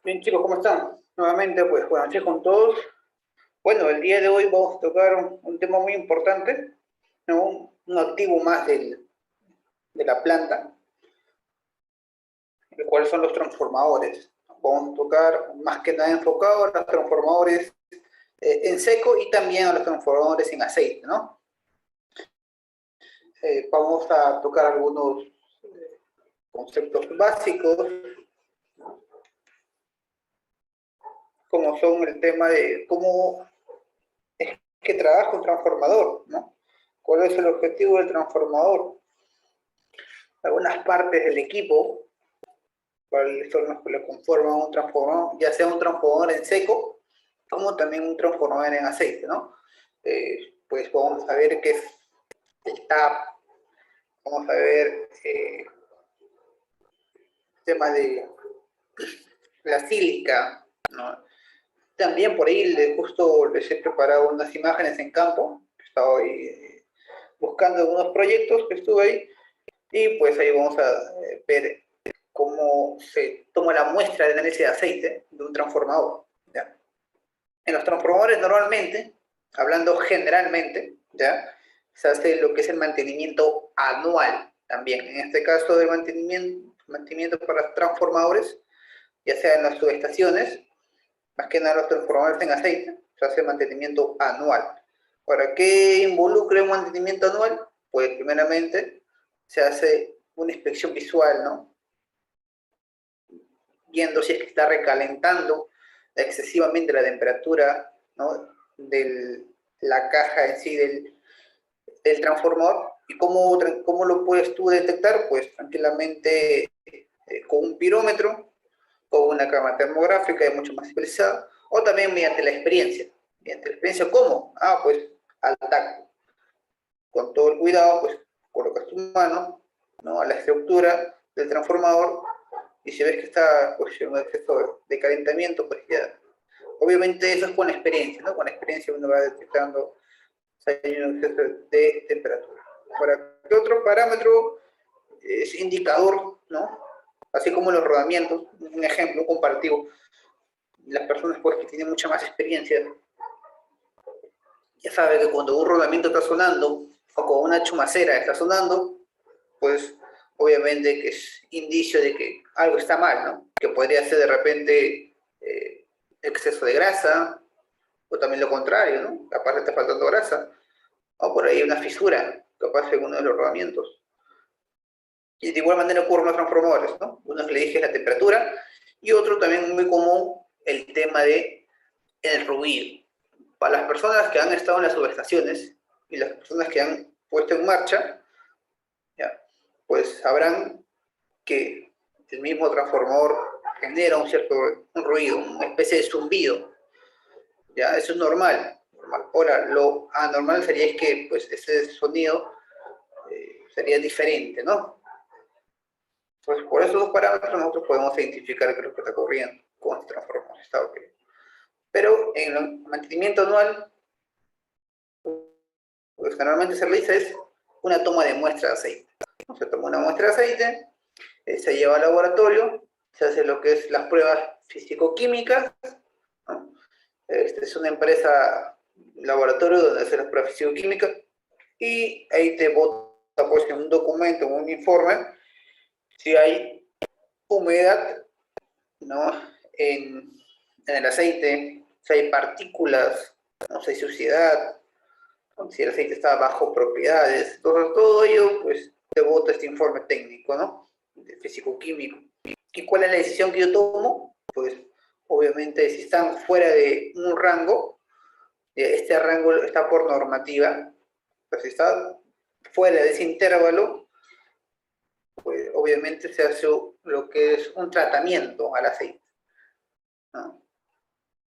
Bien, chicos, ¿cómo están? Nuevamente, pues buenas noches con todos. Bueno, el día de hoy vamos a tocar un tema muy importante, ¿no? Un activo más de la planta, el cual son los transformadores. Vamos a tocar más que nada enfocado a los transformadores en seco y también a los transformadores en aceite, ¿no? Vamos a tocar algunos conceptos básicos, como son el tema de cómo es que trabaja un transformador, ¿no? ¿Cuál es el objetivo del transformador? Algunas partes del equipo, cuáles son los que lo conforman un transformador, ya sea un transformador en seco, como también un transformador en aceite, ¿no? Pues vamos a ver qué es el TAP, vamos a ver el tema de la sílica, ¿no? También por ahí justo les he preparado unas imágenes en campo, estaba ahí buscando algunos proyectos que estuve ahí, y pues ahí vamos a ver cómo se toma la muestra de análisis de aceite de un transformador. ¿Ya? En los transformadores normalmente, hablando generalmente, ¿ya? Se hace lo que es el mantenimiento anual también. En este caso del mantenimiento para los transformadores, ya sea en las subestaciones, más que nada los transformadores en aceite, se hace mantenimiento anual. ¿Para qué involucra un mantenimiento anual? Pues primeramente se hace una inspección visual, ¿no? Viendo si es que está recalentando excesivamente la temperatura, ¿no? De la caja en sí del transformador. ¿Y cómo lo puedes tú detectar? Pues tranquilamente con un pirómetro, con una cámara termográfica mucho más especializada, o también mediante la experiencia. Mediante la experiencia, ¿cómo? Pues al tacto. Con todo el cuidado, pues colocas tu mano, ¿no? A la estructura del transformador, y si ves que está pues, en un exceso de calentamiento, pues ya. Obviamente eso es con la experiencia, ¿no? Con la experiencia uno va detectando si hay un exceso de temperatura. Ahora, ¿qué otro parámetro es indicador, ¿no? Así como los rodamientos, un ejemplo, un comparativo. Las personas pues, que tienen mucha más experiencia ya saben que cuando un rodamiento está sonando o con una chumacera está sonando, pues obviamente que es indicio de que algo está mal, ¿no? Que podría ser de repente exceso de grasa, o también lo contrario, ¿no? Capaz está faltando grasa, o por ahí una fisura, capaz en uno de los rodamientos. Y de igual manera ocurren los transformadores, ¿no? Uno que le dije la temperatura, y otro también muy común, el tema de el ruido. Para las personas que han estado en las subestaciones y las personas que han puesto en marcha, ¿ya? Pues sabrán que el mismo transformador genera un ruido, una especie de zumbido. ¿Ya? Eso es normal. Ahora, lo anormal sería que pues, ese sonido sería diferente, ¿no? Pues por esos dos parámetros nosotros podemos identificar qué es lo que está ocurriendo con este transformador. Está ok. Pero en el mantenimiento anual, lo que generalmente se realiza es una toma de muestra de aceite. Se toma una muestra de aceite, se lleva al laboratorio, se hace lo que es las pruebas físico-químicas, ¿no? Es una empresa, laboratorio donde hace las pruebas físico-químicas, y ahí te bota pues, en un documento, en un informe, si hay humedad, ¿no? en el aceite, si hay partículas, no sé, suciedad, si el aceite está bajo propiedades, todo ello, pues te bota este informe técnico, ¿no? De físico-químico. ¿Y cuál es la decisión que yo tomo? Pues obviamente si están fuera de un rango, este rango está por normativa, pues si está fuera de ese intervalo, pues obviamente se hace lo que es un tratamiento al aceite, ¿no?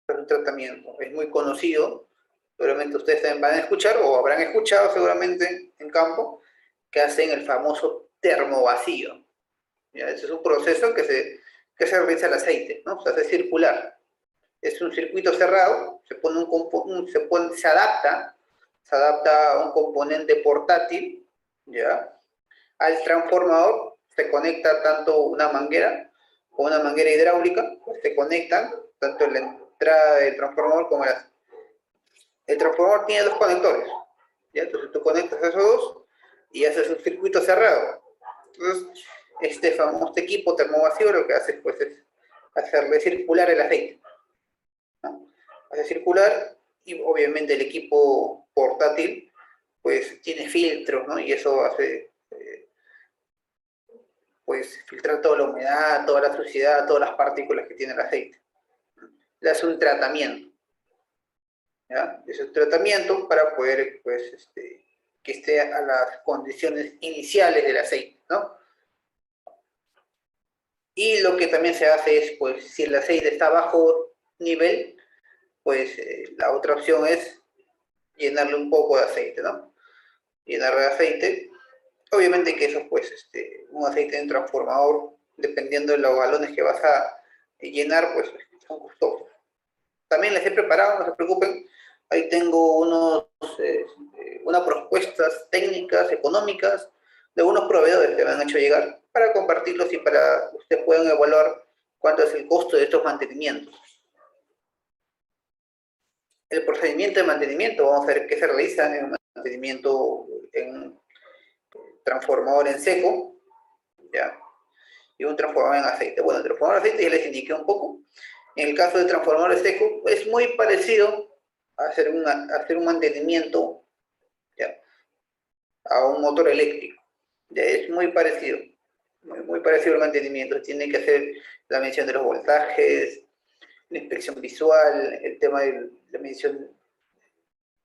Es un tratamiento, es muy conocido, seguramente ustedes también van a escuchar o habrán escuchado seguramente en campo, que hacen el famoso termovacío. ¿Ya? Ese es un proceso que se realiza el aceite, ¿no? Se hace circular. Es un circuito cerrado, se adapta a un componente portátil, ¿ya? Al transformador se conecta tanto una manguera con una manguera hidráulica, pues se conectan tanto en la entrada del transformador como en la... El transformador tiene dos conectores, ¿ya? Entonces tú conectas esos dos y haces un circuito cerrado. Entonces, este famoso equipo termovacío lo que hace pues, es hacerle circular el aceite, ¿no? Hace circular y obviamente el equipo portátil pues tiene filtros, ¿no? Y eso hace pues filtrar toda la humedad, toda la suciedad, todas las partículas que tiene el aceite. Le hace un tratamiento, ¿ya? Es un tratamiento para poder pues, que esté a las condiciones iniciales del aceite, ¿no? Y lo que también se hace es, pues, si el aceite está a bajo nivel, pues la otra opción es llenarle un poco de aceite, ¿no? Llenarle de aceite. Obviamente que eso, pues, un aceite en transformador, dependiendo de los galones que vas a llenar, pues, son costosos. También les he preparado, no se preocupen, ahí tengo unas propuestas técnicas, económicas, de unos proveedores que me han hecho llegar para compartirlos y para que ustedes puedan evaluar cuánto es el costo de estos mantenimientos. El procedimiento de mantenimiento, vamos a ver qué se realiza en un mantenimiento en un transformador en seco, ¿ya? Y un transformador en aceite. Bueno, el transformador en aceite ya les indiqué un poco. En el caso del transformador en seco, es muy parecido a hacer un mantenimiento, ¿ya?, a un motor eléctrico. Ya es muy parecido, muy parecido al mantenimiento. Tiene que hacer la medición de los voltajes, la inspección visual, el tema de la medición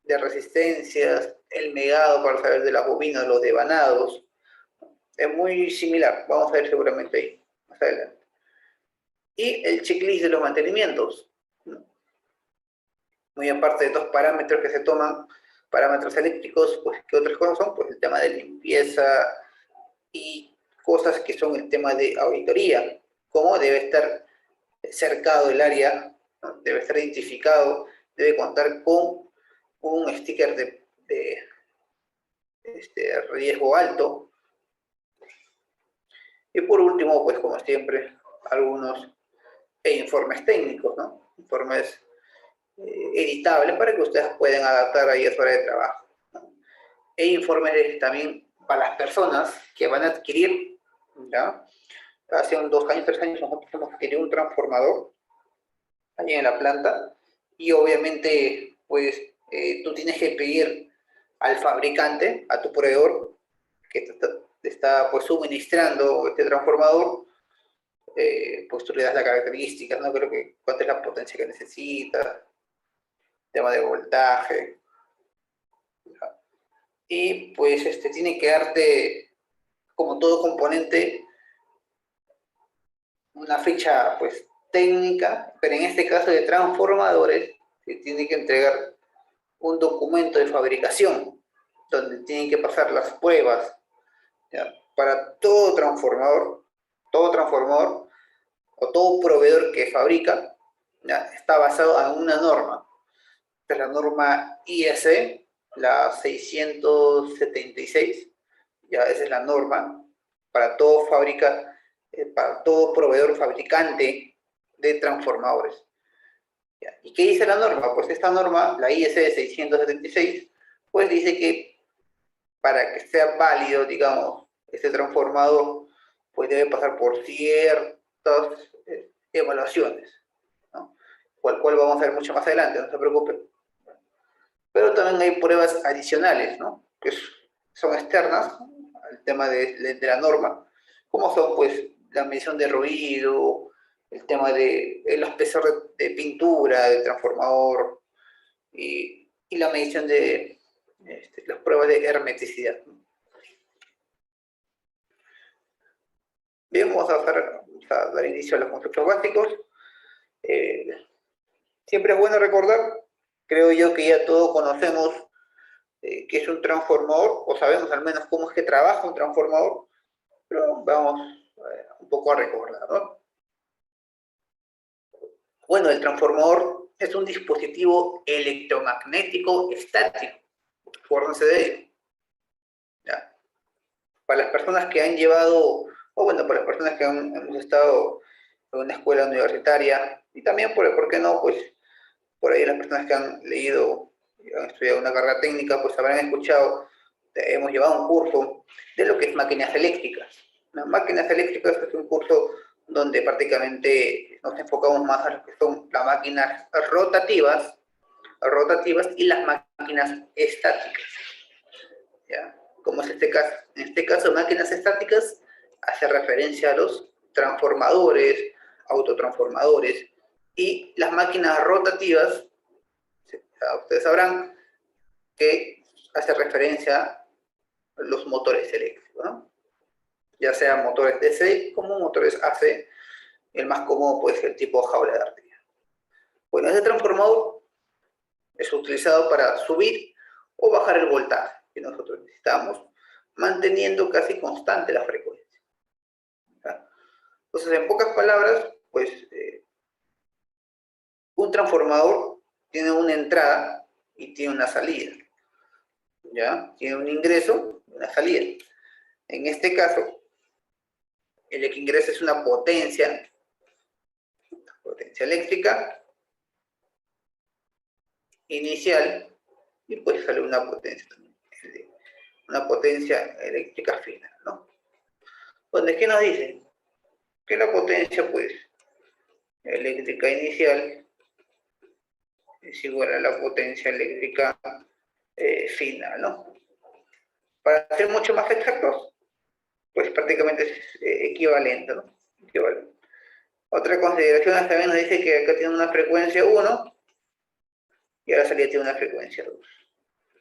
de resistencias, el megado para saber de las bobinas, los devanados. Es muy similar, vamos a ver seguramente ahí, más adelante. Y el checklist de los mantenimientos, ¿no? Muy aparte de dos parámetros que se toman, parámetros eléctricos, pues, ¿qué otras cosas son? Pues el tema de limpieza y cosas que son el tema de auditoría, cómo debe estar cercado el área, ¿no? Debe estar identificado, debe contar con un sticker de riesgo alto. Y por último, pues como siempre, algunos informes técnicos, ¿no? Informes editables para que ustedes puedan adaptar ahí a su área de trabajo, ¿no? E informes también para las personas que van a adquirir, ¿ya? Hace unos 2 años, 3 años, nosotros hemos adquirido un transformador allí en la planta y obviamente, pues, tú tienes que pedir al fabricante, a tu proveedor, que te está pues, suministrando este transformador, pues tú le das las características, ¿no? Creo que cuánta es la potencia que necesita, tema de voltaje, ¿ya? Y pues tiene que darte, como todo componente, una ficha pues técnica, pero en este caso de transformadores, se tiene que entregar un documento de fabricación, donde tienen que pasar las pruebas, ¿ya? Para todo transformador o todo proveedor que fabrica, ¿ya?, está basado en una norma. Esta es la norma IEC, la 676, ya esa es la norma para todo para todo proveedor fabricante de transformadores. ¿Ya? ¿Y qué dice la norma? Pues esta norma, la IEC 676, pues dice que para que sea válido, digamos, este transformador, pues debe pasar por ciertas evaluaciones, ¿no? Cual vamos a ver mucho más adelante, no se preocupen. Pero también hay pruebas adicionales, ¿no?, que son externas al tema de la norma, como son, pues, la medición de ruido, el tema de los espesores de pintura del transformador y la medición de las pruebas de hermeticidad, ¿no? Bien, vamos a dar inicio a los conceptos básicos. Siempre es bueno recordar, creo yo que ya todos conocemos qué es un transformador, o sabemos al menos cómo es que trabaja un transformador, pero vamos un poco a recordar, ¿no? Bueno, el transformador es un dispositivo electromagnético estático, acuérdense de ello, ¿ya? Para las personas que han llevado, o bueno, para las personas que hemos estado una escuela universitaria, y también, ¿por qué no? Pues por ahí las personas que han leído y han estudiado una carrera técnica, pues habrán escuchado, hemos llevado un curso de lo que es máquinas eléctricas. Las máquinas eléctricas es un curso donde prácticamente nos enfocamos más a lo que son las máquinas rotativas y las máquinas estáticas. ¿Ya? ¿Cómo es este caso? En este caso, máquinas estáticas hace referencia a los transformadores, autotransformadores, y las máquinas rotativas, ustedes sabrán que hace referencia a los motores eléctricos, ¿no? Ya sean motores DC como motores AC, el más común puede ser el tipo jaula de ardilla. Bueno, ese transformador es utilizado para subir o bajar el voltaje que nosotros necesitamos, manteniendo casi constante la frecuencia. ¿Ya? Entonces, en pocas palabras, pues un transformador tiene una entrada y tiene una salida. ¿Ya? Tiene un ingreso y una salida. En este caso, el que ingresa es una potencia eléctrica inicial, y pues sale una potencia eléctrica final, ¿no? Donde, ¿qué nos dicen? Que la potencia, pues, eléctrica inicial es igual a la potencia eléctrica final, ¿no? Para ser mucho más exactos, pues prácticamente es equivalente, ¿no? Equivalente. Otra consideración también nos dice que acá tiene una frecuencia 1 y ahora salida tiene una frecuencia 2.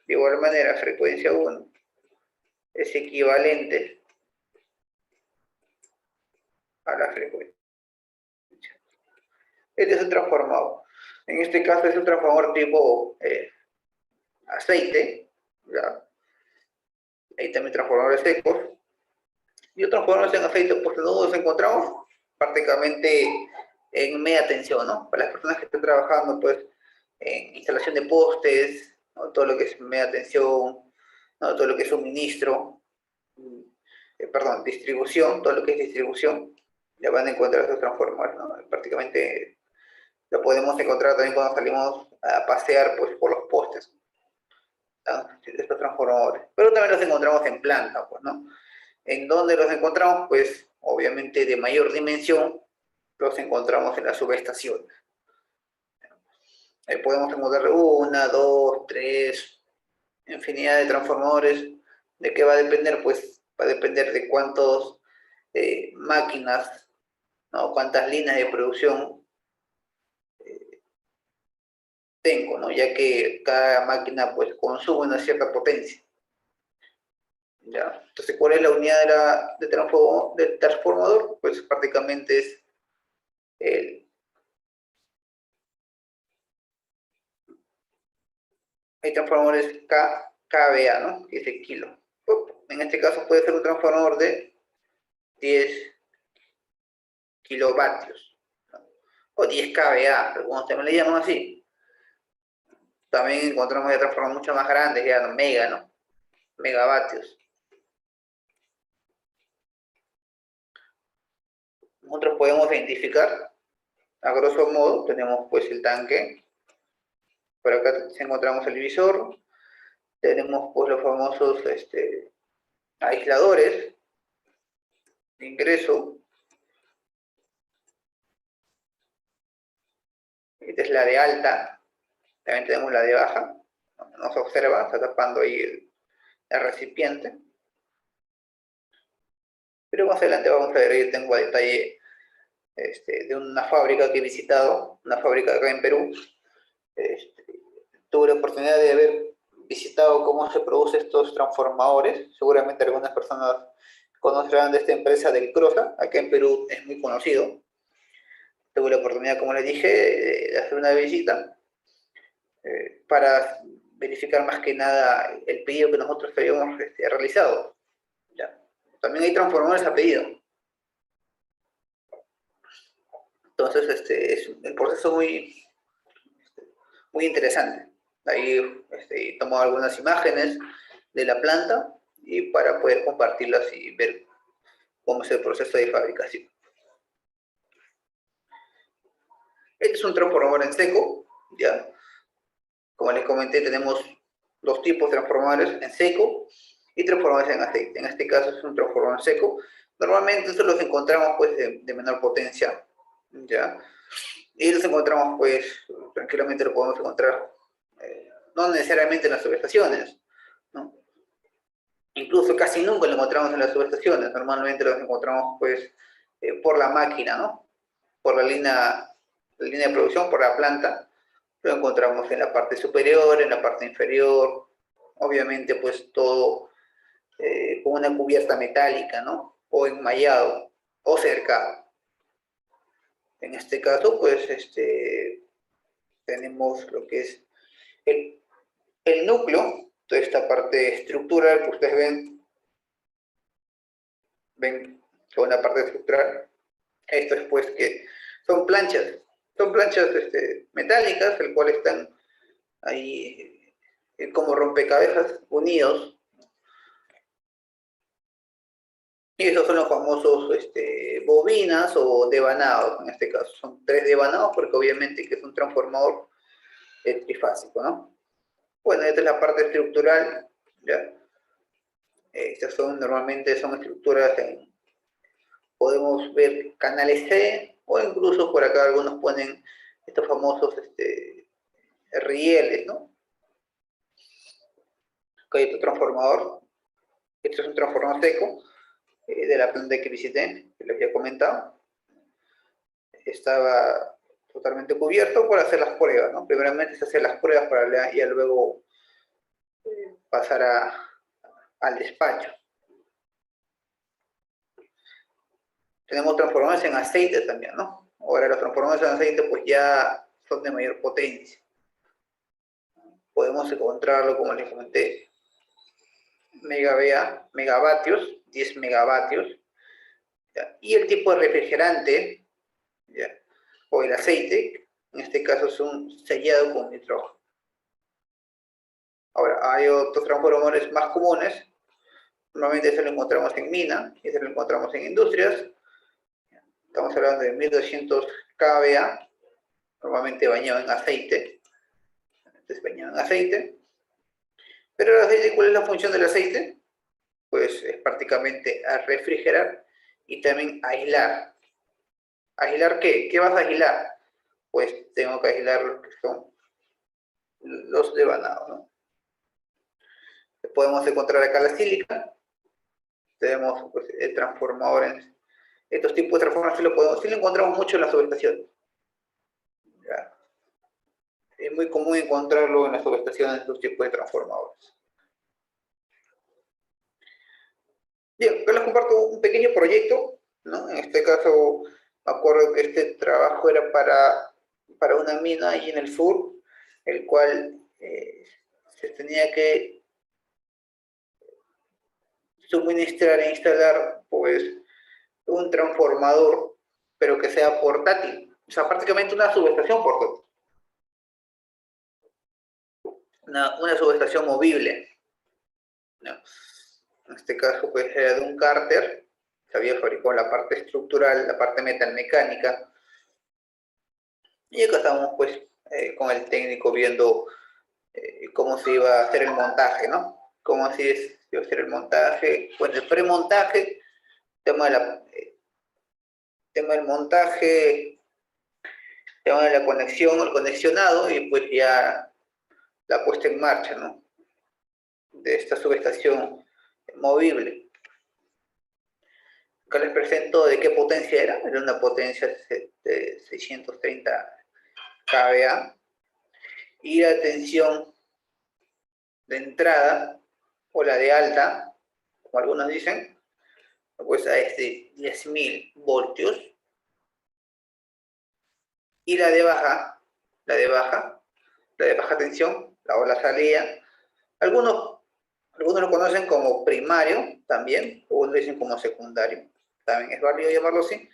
De igual manera, frecuencia 1 es equivalente a la frecuencia. Este es un transformador. En este caso es un transformador tipo aceite, ¿ya? Hay también transformadores secos. Y otros transformadores en aceite, pues nos encontramos prácticamente en media tensión, ¿no? Para las personas que están trabajando, pues, en instalación de postes, ¿no? Todo lo que es media tensión, ¿no? Todo lo que es suministro, distribución, todo lo que es distribución, ya van a encontrar esos transformadores, ¿no? Prácticamente lo podemos encontrar también cuando salimos a pasear, pues, por los postes, ¿no? Estos transformadores. Pero también los encontramos en planta, pues, ¿no? ¿En dónde los encontramos? Pues, obviamente, de mayor dimensión, los encontramos en las subestaciones. Ahí podemos encontrar una, dos, tres, infinidad de transformadores. ¿De qué va a depender? Pues va a depender de cuántas máquinas, ¿no? Cuántas líneas de producción tengo, ¿no? Ya que cada máquina, pues, consume una cierta potencia. ¿Ya? Entonces, ¿cuál es la unidad del transformador? Pues prácticamente es hay transformadores kVA, ¿no? Que es el kilo. En este caso puede ser un transformador de 10 kilovatios, ¿no? O 10 kVA, algunos también le llaman así. También encontramos ya transformadores mucho más grandes, ya no, mega, ¿no? Megavatios. Nosotros podemos identificar, a grosso modo, tenemos pues el tanque. Por acá encontramos el divisor. Tenemos pues los famosos aisladores de ingreso. Esta es la de alta. También tenemos la de baja. No se observa, está tapando ahí el recipiente. Pero más adelante vamos a ver, ahí tengo a detalle de una fábrica que he visitado, una fábrica acá en Perú. Tuve la oportunidad de haber visitado cómo se producen estos transformadores. Seguramente algunas personas conocerán de esta empresa del Crosa, acá en Perú es muy conocido. Tuve la oportunidad, como les dije, de hacer una visita para verificar más que nada el pedido que nosotros habíamos realizado. ¿Ya? También hay transformadores a pedido. Entonces, es el proceso muy interesante. Ahí tomo algunas imágenes de la planta y para poder compartirlas y ver cómo es el proceso de fabricación. Este es un transformador en seco, ¿ya? Como les comenté, tenemos dos tipos de transformadores, en seco y transformadores en aceite. En este caso es un transformador en seco. Normalmente estos los encontramos pues de menor potencia, ¿ya? Y los encontramos pues, tranquilamente lo podemos encontrar, no necesariamente en las subestaciones, ¿no? Incluso casi nunca lo encontramos en las subestaciones, normalmente los encontramos pues por la máquina, ¿no? Por la línea de producción, por la planta, lo encontramos en la parte superior, en la parte inferior, obviamente pues todo con una cubierta metálica, ¿no? O enmallado, o cercado. En este caso pues tenemos lo que es el núcleo, toda esta parte estructural que ustedes ven toda una parte estructural. Esto es pues que son planchas metálicas, el cual están ahí como rompecabezas unidos. Y esos son los famosos bobinas o devanados, en este caso. Son 3 devanados porque obviamente que es un transformador trifásico, ¿no? Bueno, esta es la parte estructural, ¿ya? Estas normalmente son estructuras podemos ver canales C, o incluso por acá algunos ponen estos famosos rieles, ¿no? Acá hay otro transformador, este es un transformador seco de la planta que visité, que les había comentado. Estaba totalmente cubierto por hacer las pruebas, ¿no? Primeramente se hacen las pruebas para ya luego pasar al despacho. Tenemos transformadores en aceite también, ¿no? Ahora los transformadores en aceite pues ya son de mayor potencia. Podemos encontrarlo, como les comenté, megavatios, 10 megavatios, ¿ya? Y el tipo de refrigerante, ¿ya? O el aceite, en este caso es un sellado con nitrógeno. Ahora, hay otros transformadores más comunes, normalmente se lo encontramos en mina, y se lo encontramos en industrias, estamos hablando de 1200 kVA, normalmente bañado en aceite, bañado en aceite. Pero el aceite, ¿cuál es la función del aceite? Pues es prácticamente a refrigerar y también aislar. ¿Aislar qué? ¿Qué vas a aislar? Pues tengo que aislar lo que son los devanados, ¿no? Podemos encontrar acá la sílica, tenemos pues, el transformador estos tipos de transformadores sí lo encontramos mucho en las subestaciones. ¿Ya? Es muy común encontrarlo en las subestaciones, estos tipos de transformadores. Bien, yo les comparto un pequeño proyecto, ¿no? En este caso, me acuerdo que este trabajo era para una mina allí en el sur, el cual se tenía que suministrar e instalar, pues, un transformador, pero que sea portátil. O sea, prácticamente una subestación portátil. Una subestación movible, ¿no? En este caso, pues, era de un cárter, se había fabricado la parte estructural, la parte metalmecánica, y acá estábamos, pues, con el técnico viendo cómo se iba a hacer el montaje, ¿no? Cómo se iba a hacer el montaje, bueno, el premontaje, tema, tema del montaje, tema de la conexión, el conexionado, y pues ya la puesta en marcha, ¿no? De esta subestación movible. Acá les presento de qué potencia era. Era una potencia de 630 kVA. Y la tensión de entrada, o la de alta, como algunos dicen, pues es de 10.000 voltios. Y la de baja, la de baja tensión, la ola salida. Algunos lo conocen como primario también, o lo dicen como secundario. También es válido llamarlo así,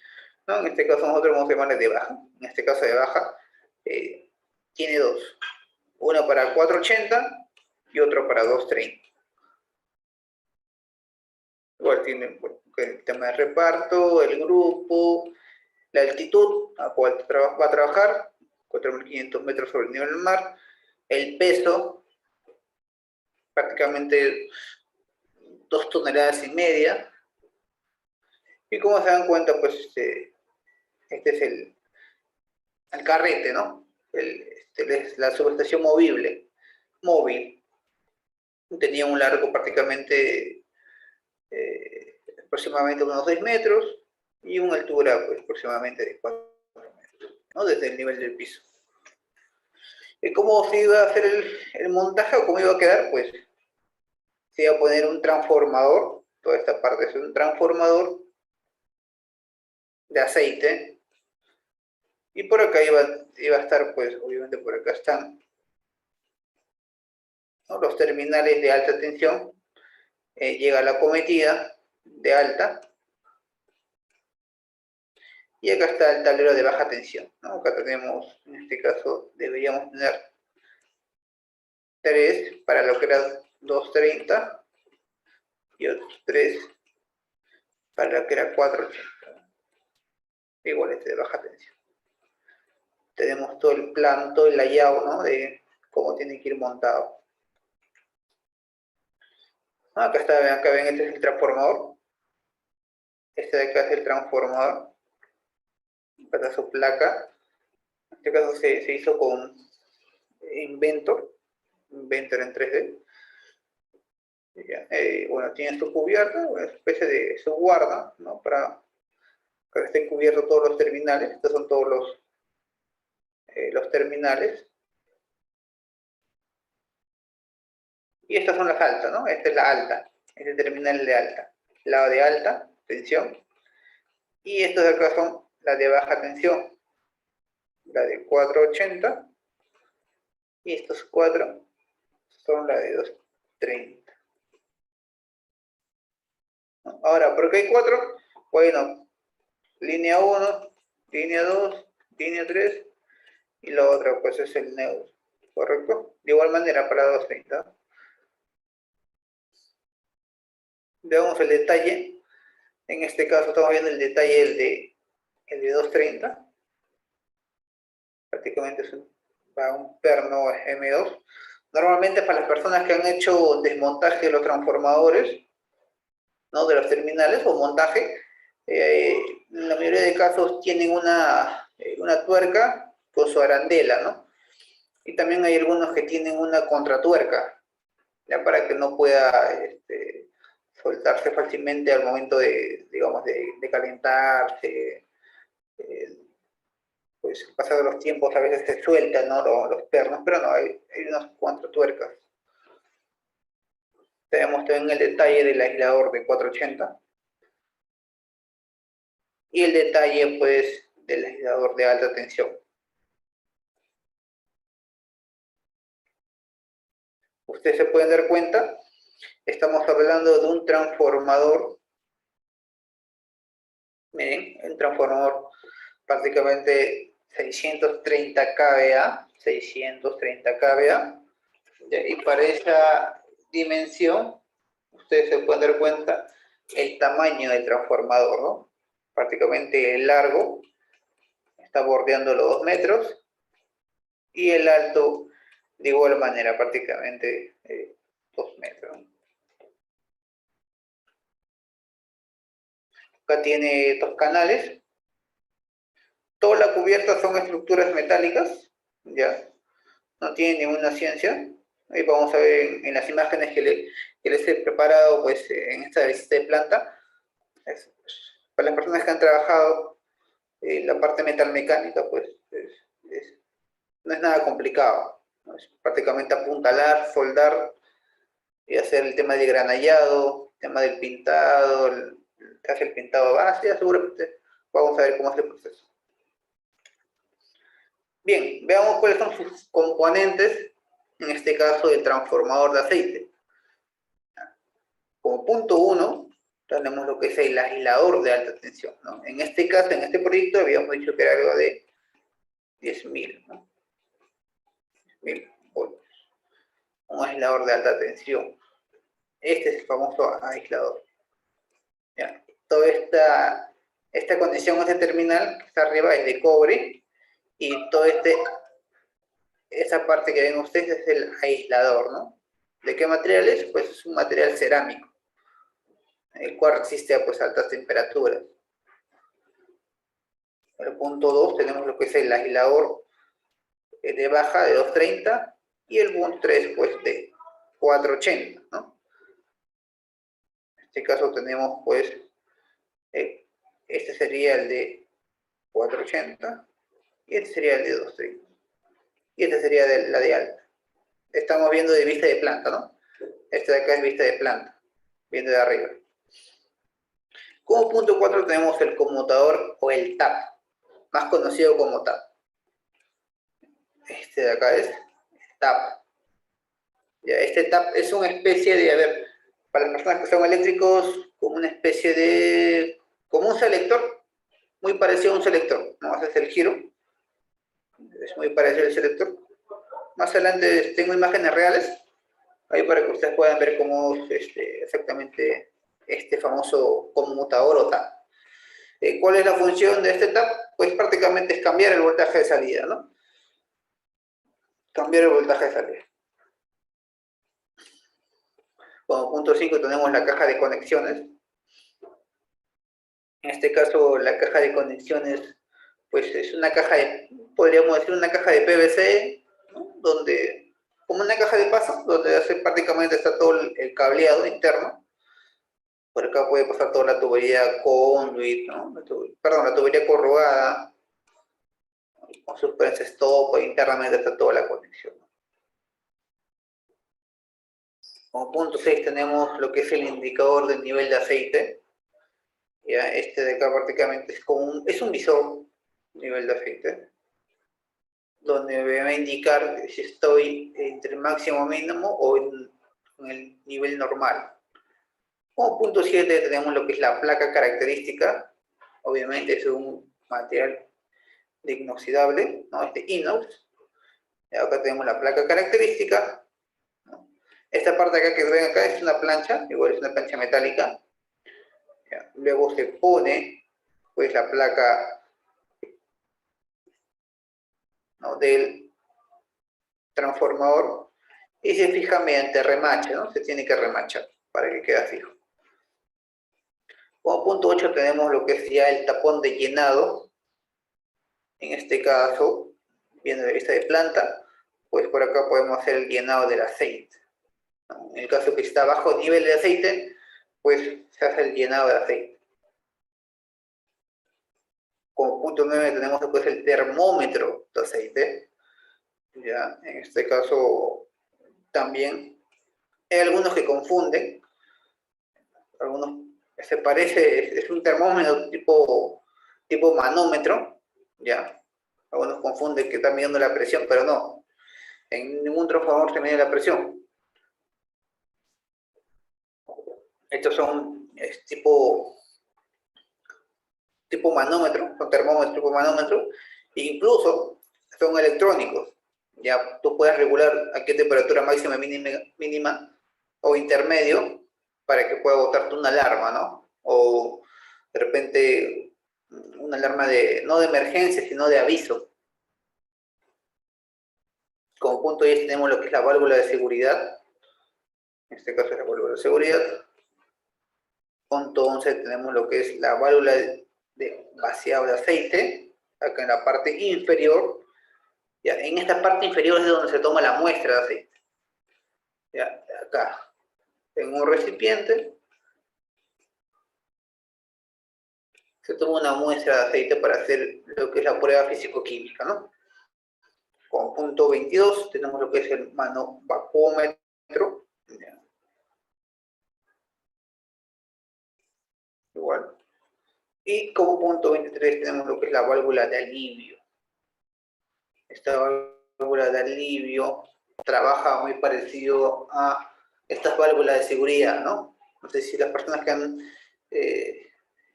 ¿no? En este caso nosotros vamos a llamarle de baja. En este caso de baja tiene dos. Una para 480 y otro para 230. Igual tiene el tema de reparto, el grupo, la altitud a cual va a trabajar, 4.500 metros sobre el nivel del mar. El peso, prácticamente 2,5 toneladas. Y como se dan cuenta, pues este es el carrete, ¿no? Es la subestación móvil. Tenía un largo prácticamente aproximadamente unos 6 metros y una altura pues, aproximadamente de 4 metros, ¿no? Desde el nivel del piso. ¿Cómo se iba a hacer el montaje o cómo iba a quedar? Pues se iba a poner un transformador, toda esta parte es un transformador de aceite, y por acá iba a estar, pues obviamente por acá están, ¿no?, los terminales de alta tensión. Llega la cometida de alta, y acá está el tablero de baja tensión, ¿no? Acá tenemos, en este caso, deberíamos tener 3 para lo que era 230 y otros 3 para lo que era 480. Igual este de baja tensión. Tenemos todo el plan, todo el layout, ¿no?, de cómo tiene que ir montado. Acá está, acá ven, este es el transformador. Este de acá es el transformador. Acá está su placa. En este caso se hizo con Inventor en 3D. Bueno, tiene su cubierta, una especie de su guarda, ¿no?, para que estén cubiertos todos los terminales. Estos son todos los terminales. Y estas son las altas, ¿no? Esta es la alta, este es el terminal de alta, lado de alta tensión. Y estos de acá son la de baja tensión, la de 480. Y estos 4 son la de 230. Ahora, ¿por qué hay 4? Bueno, línea 1, línea 2, línea 3 y la otra pues es el neutro, ¿correcto? De igual manera para 230. Veamos el detalle. En este caso estamos viendo el detalle el de 230. Prácticamente es un perno M2. Normalmente para las personas que han hecho desmontaje de los transformadores, ¿no?, de los terminales o montaje, en la mayoría de casos tienen una tuerca con su arandela, ¿no? Y también hay algunos que tienen una contratuerca, ya para que no pueda soltarse fácilmente al momento de, digamos, de calentarse. Pues pasado los tiempos a veces se sueltan, ¿no?, los pernos, pero no, hay unas contratuercas. Tenemos también el detalle del aislador de 480 y el detalle pues del aislador de alta tensión. Ustedes se pueden dar cuenta, estamos hablando de un transformador. Miren, el transformador prácticamente 630 kVA, 630 kVA, y para esa dimensión, ustedes se pueden dar cuenta el tamaño del transformador, ¿no? Prácticamente el largo está bordeando los 2 metros y el alto de igual manera, prácticamente 2 metros. Acá tiene 2 canales. Toda la cubierta son estructuras metálicas, ya, no tiene ninguna ciencia. Ahí vamos a ver en las imágenes que les he preparado pues, en esta visita de planta. Para las personas que han trabajado la parte metalmecánica, pues no es nada complicado, ¿no? Es prácticamente apuntalar, soldar y hacer el tema de granallado, el tema del pintado, hace el pintado base, ya seguramente vamos a ver cómo es el proceso. Bien, veamos cuáles son sus componentes, en este caso del transformador de aceite. Como punto 1, tenemos lo que es el aislador de alta tensión, ¿no? En este caso, en este proyecto, habíamos dicho que era algo de 10.000, ¿no? 10.000 voltios. Un aislador de alta tensión. Este es el famoso aislador. ¿Ya? Toda esta condición, este terminal que está arriba es de cobre, y todo este esa parte que ven ustedes es el aislador, ¿no? ¿De qué material es? Pues es un material cerámico, el cual resiste a pues, altas temperaturas. En el punto 2 tenemos lo que es el aislador de baja de 230 y el punto 3 pues de 480, ¿no? En este caso tenemos pues, este sería el de 480 y este sería el de 230. Y esta sería la de alta. Estamos viendo de vista de planta, ¿no? Esta de acá es vista de planta, viendo de arriba. Como punto 4 tenemos el conmutador o el TAP, más conocido como TAP. Este de acá es TAP. Ya, este TAP es una especie de, a ver, para las personas que son eléctricos, como una especie de, como un selector, muy parecido a un selector, ¿no? Haces el giro, es muy parecido al selector. Más adelante tengo imágenes reales, ahí para que ustedes puedan ver cómo es exactamente este famoso conmutador o TAP. ¿Cuál es la función de este TAP? Pues prácticamente es cambiar el voltaje de salida, ¿no? Cambiar el voltaje de salida. Como punto 5 tenemos la caja de conexiones. En este caso, la caja de conexiones, pues es una caja de, podríamos decir, una caja de PVC, ¿no? Donde, como una caja de paso, donde prácticamente está todo el cableado interno. Por acá puede pasar toda la tubería conduit, ¿no? Perdón, la tubería corrugada, con sus prensa stop, internamente está toda la conexión. Como punto 6 tenemos lo que es el indicador del nivel de aceite. Ya, este de acá prácticamente es como es un visor, nivel de aceite, donde me va a indicar si estoy entre máximo o mínimo o en el nivel normal. Como punto 7 tenemos lo que es la placa característica. Obviamente es un material de inoxidable, ¿no? Este inox. Y acá tenemos la placa característica, ¿no? Esta parte acá que ven acá es una plancha, igual es una plancha metálica. Ya. Luego se pone pues la placa, ¿no? Del transformador y se fija mediante remache, ¿no? Se tiene que remachar para que quede fijo. Como punto 8 tenemos lo que es ya el tapón de llenado. En este caso, viendo de vista de planta, pues por acá podemos hacer el llenado del aceite, ¿no? En el caso que está bajo nivel de aceite, pues se hace el llenado de aceite. Como punto 9 tenemos después el termómetro de aceite. Ya, en este caso también hay algunos que confunden, algunos se parece, es un termómetro tipo manómetro, ya. Algunos confunden que está midiendo la presión, pero no. En ningún transformador se mide la presión. Estos son tipo manómetro, son termómetros tipo manómetro, e incluso son electrónicos. Ya tú puedes regular a qué temperatura máxima, mínima o intermedio para que pueda botarte una alarma, ¿no? O de repente una alarma no de emergencia, sino de aviso. Como punto 10 tenemos lo que es la válvula de seguridad. En este caso es la válvula de seguridad. Punto 11 tenemos lo que es la válvula de vaciado de aceite, acá en la parte inferior. Ya, en esta parte inferior es donde se toma la muestra de aceite. Ya, acá, en un recipiente, se toma una muestra de aceite para hacer lo que es la prueba físico-química, ¿no? Con punto 22 tenemos lo que es el vacuómetro. Ya. Igual. Y como punto 23 tenemos lo que es la válvula de alivio. Esta válvula de alivio trabaja muy parecido a estas válvulas de seguridad, ¿no? No sé si las personas que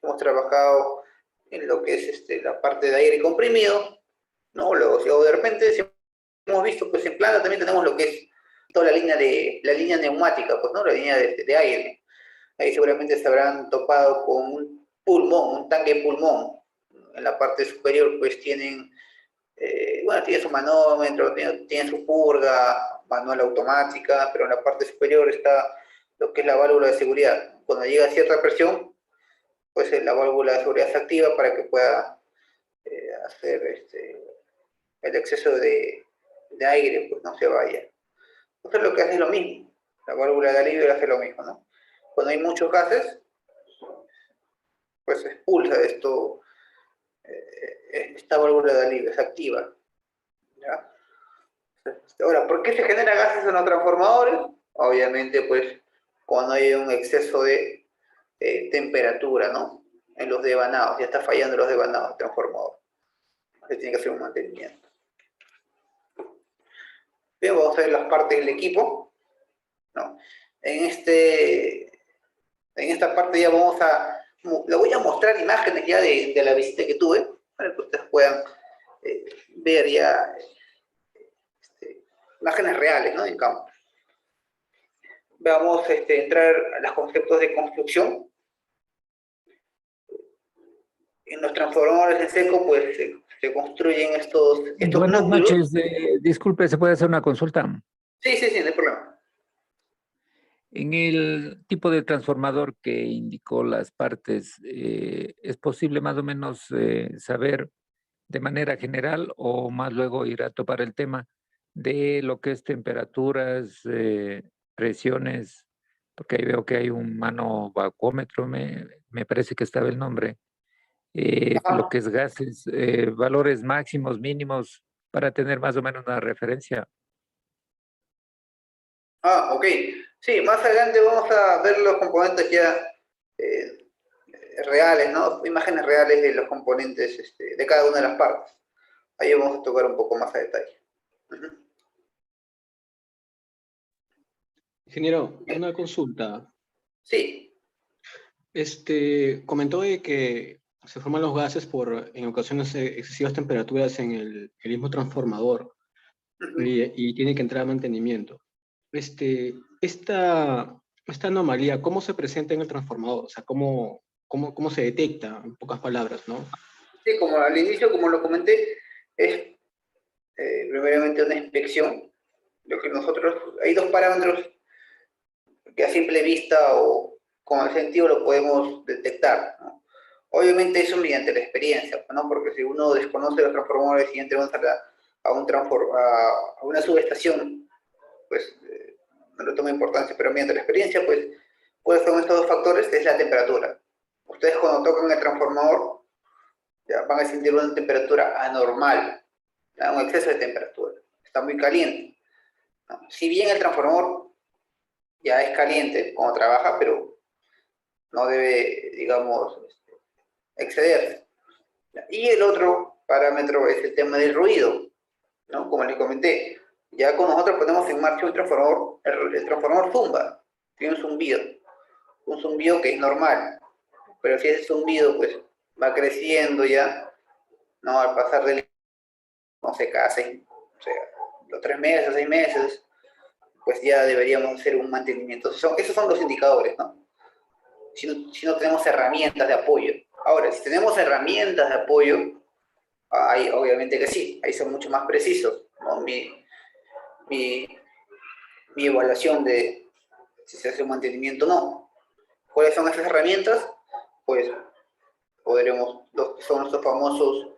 hemos trabajado en lo que es la parte de aire comprimido, ¿no? O de repente, si hemos visto, pues en planta también tenemos lo que es toda la línea neumática, pues, ¿no? La línea de aire. Ahí seguramente se habrán topado con un pulmón, un tanque pulmón. En la parte superior, pues tienen bueno, tiene su manómetro, tiene su purga manual automática, pero en la parte superior está lo que es la válvula de seguridad. Cuando llega a cierta presión, pues la válvula de seguridad se activa para que pueda hacer el exceso de aire, pues no se vaya. Entonces lo que hace es lo mismo, la válvula de alivio hace lo mismo, ¿no? Cuando hay muchos gases, pues se expulsa esto, esta válvula de alivio, se activa, ¿ya? Ahora, ¿por qué se generan gases en los transformadores? Obviamente, pues, cuando hay un exceso de temperatura, ¿no? En los devanados, ya está fallando los devanados del transformador. Se tiene que hacer un mantenimiento. Bien, vamos a ver las partes del equipo, ¿no? En esta parte ya vamos a... Le voy a mostrar imágenes ya de la visita que tuve, para que ustedes puedan ver ya imágenes reales, ¿no? En campo. Vamos a entrar a los conceptos de construcción. En los transformadores en seco, pues se construyen estos Buenas núcleos. noches, disculpe, ¿se puede hacer una consulta? Sí, sí, sí, no hay problema. En el tipo de transformador que indicó las partes, ¿es posible más o menos saber de manera general o más luego ir a topar el tema de lo que es temperaturas, presiones? Porque ahí veo que hay un mano vacuómetro, me parece que estaba el nombre. Lo que es gases, valores máximos, mínimos, para tener más o menos una referencia. Ok. Sí, más adelante vamos a ver los componentes ya reales, ¿no? Imágenes reales de los componentes de cada una de las partes. Ahí vamos a tocar un poco más a detalle. Ingeniero, una consulta. Sí. Comentó de que se forman los gases por, en ocasiones, excesivas temperaturas en el mismo transformador y tiene que entrar a mantenimiento. Esta anomalía, ¿cómo se presenta en el transformador? O sea, ¿cómo se detecta, en pocas palabras, ¿no? Sí, como al inicio, como lo comenté, es primeramente una inspección. Lo que hay dos parámetros que a simple vista o con el sentido lo podemos detectar, ¿no? Obviamente eso mediante la experiencia, ¿no? Porque si uno desconoce los transformadores y entra a una subestación, pues no le toma importancia, pero mediante la experiencia, pues, ¿cuáles son estos dos factores? Es la temperatura. Ustedes cuando tocan el transformador, ya van a sentir una temperatura anormal, ¿ya? Un exceso de temperatura, está muy caliente, ¿no? Si bien el transformador ya es caliente cuando trabaja, pero no debe, digamos, excederse. Y el otro parámetro es el tema del ruido, ¿no? Como les comenté, ya cuando nosotros ponemos en marcha un transformador, el transformador zumba, tiene un zumbido que es normal, pero si ese zumbido pues va creciendo ya, ¿no? Al pasar del, no sé, cada o sea, los 3 meses, 6 meses, pues ya deberíamos hacer un mantenimiento. Esos son los indicadores, ¿no? Si no tenemos herramientas de apoyo. Ahora, si tenemos herramientas de apoyo, ahí obviamente que sí, ahí son mucho más precisos, ¿no? Mi evaluación de si se hace un mantenimiento o no. ¿Cuáles son esas herramientas? Pues son estos famosos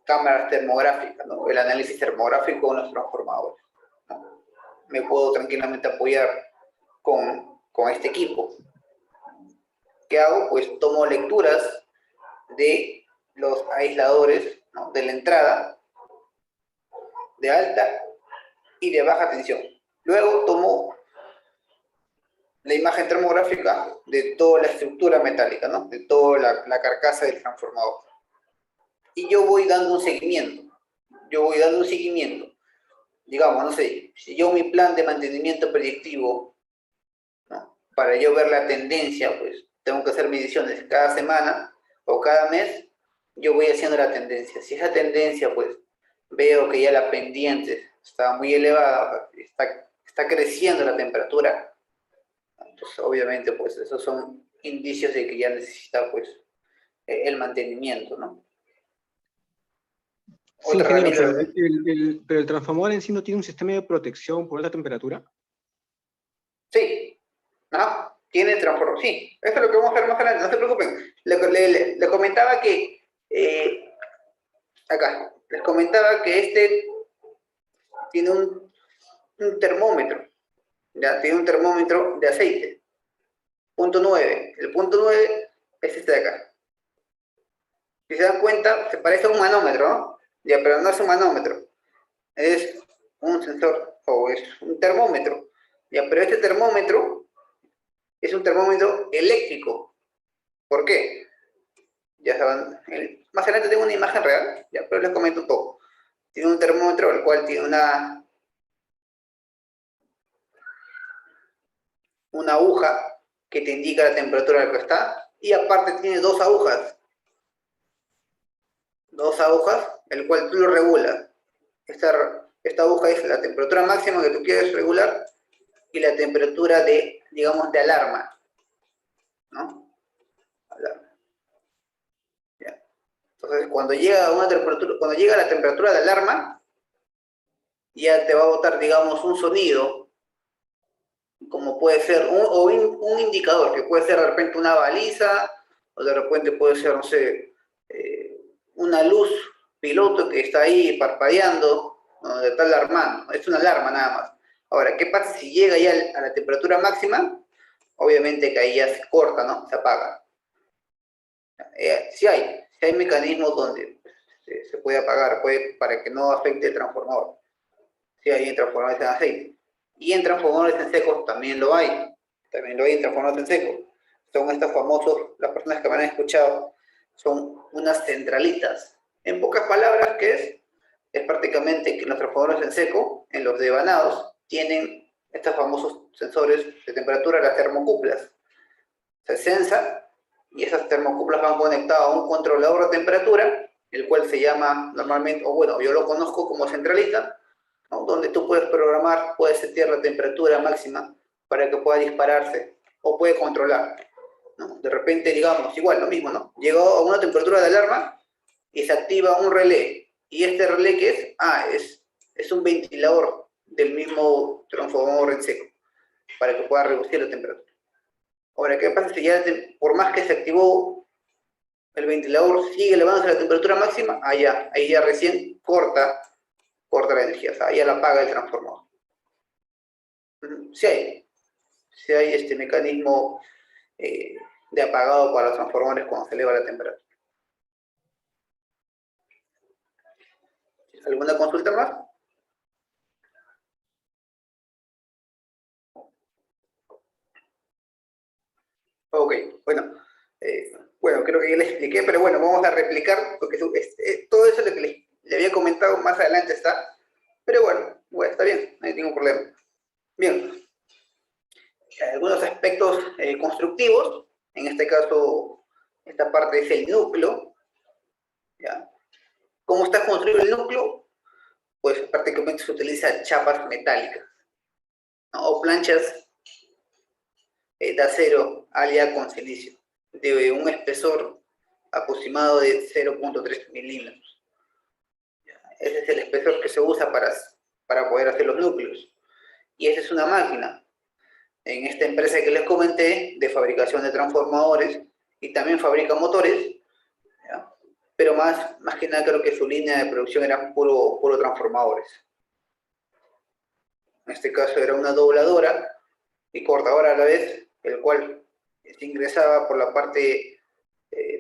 cámaras termográficas, ¿no? El análisis termográfico de los transformadores, ¿no? Me puedo tranquilamente apoyar con este equipo. ¿Qué hago? Pues tomo lecturas de los aisladores, ¿no? De la entrada, de alta y de baja tensión. Luego tomo la imagen termográfica de toda la estructura metálica, ¿no? De toda la carcasa del transformador. Y yo voy dando un seguimiento. Digamos, no sé, si yo mi plan de mantenimiento predictivo, ¿no? Para yo ver la tendencia, pues tengo que hacer mediciones cada semana o cada mes, yo voy haciendo la tendencia. Si esa tendencia, pues, veo que ya la pendiente está muy elevada, está creciendo la temperatura, entonces obviamente, pues, esos son indicios de que ya necesita, pues, el mantenimiento, ¿no? Sí, Otra ingeniero, pero herramienta. pero el transformador en sí no tiene un sistema de protección por alta temperatura. Sí, ¿no? Tiene transformador. Sí, esto es lo que vamos a ver más adelante, no se preocupen. Le comentaba que, acá, les comentaba que este tiene un termómetro, ya, tiene un termómetro de aceite. Punto 9. El punto 9 es este de acá. Si se dan cuenta, se parece a un manómetro, ¿no? Ya, pero no es un manómetro. Es un sensor o es un termómetro. Ya, pero este termómetro es un termómetro eléctrico. ¿Por qué? Ya saben, más adelante tengo una imagen real, ya, pero les comento un poco. Tiene un termómetro el cual tiene una aguja que te indica la temperatura a la que está, y aparte tiene dos agujas, el cual tú lo regulas. Esta aguja es la temperatura máxima que tú quieres regular y la temperatura de, digamos, de alarma, ¿no? Alarma. Ya. Entonces, cuando llega a la temperatura de alarma, ya te va a botar, digamos, un sonido, como puede ser un indicador, que puede ser de repente una baliza, o de repente puede ser, no sé, una luz piloto que está ahí parpadeando, ¿no? Está alarmando, es una alarma nada más. Ahora, ¿qué pasa si llega ya a la temperatura máxima? Obviamente que ahí ya se corta, ¿no? Se apaga. Sí hay mecanismos donde se puede apagar, para que no afecte el transformador. Sí hay en transformadores en aceite. Y en transformadores en seco también lo hay. También lo hay en transformadores en seco. Son estos famosos, las personas que me han escuchado, son unas centralitas. En pocas palabras, ¿qué es? Es prácticamente que los transformadores en seco, en los devanados, tienen estos famosos sensores de temperatura, las termocuplas. Se sensa y esas termocuplas van conectadas a un controlador de temperatura, el cual se llama normalmente, o bueno, yo lo conozco como centralita, ¿no? Donde tú puedes programar, puedes setear la temperatura máxima para que pueda dispararse o puede controlar, ¿no? De repente, digamos, igual, lo mismo, ¿no? Llegó a una temperatura de alarma y se activa un relé. ¿Y este relé qué es? Es un ventilador del mismo transformador en seco para que pueda reducir la temperatura. Ahora, ¿qué pasa si ya, por más que se activó el ventilador, sigue elevándose la temperatura máxima? Ahí ya recién corta la energía, o sea, ya la apaga el transformador. Sí hay este mecanismo de apagado para los transformadores cuando se eleva la temperatura. ¿Alguna consulta más? Ok, bueno, creo que ya les expliqué, pero bueno, vamos a replicar, porque todo eso lo que le había comentado más adelante está, pero bueno, está bien, no hay ningún problema. Bien, algunos aspectos constructivos, en este caso, esta parte es el núcleo, ¿ya? ¿Cómo está construido el núcleo? Pues prácticamente se utiliza chapas metálicas, ¿no? O planchas de acero aliada con silicio, de un espesor aproximado de 0.3 milímetros. Ese es el espesor que se usa para poder hacer los núcleos. Y esa es una máquina. En esta empresa que les comenté, de fabricación de transformadores, y también fabrica motores, ¿ya? Pero más que nada creo que su línea de producción era puro transformadores. En este caso era una dobladora y cortadora a la vez, el cual se ingresaba por la parte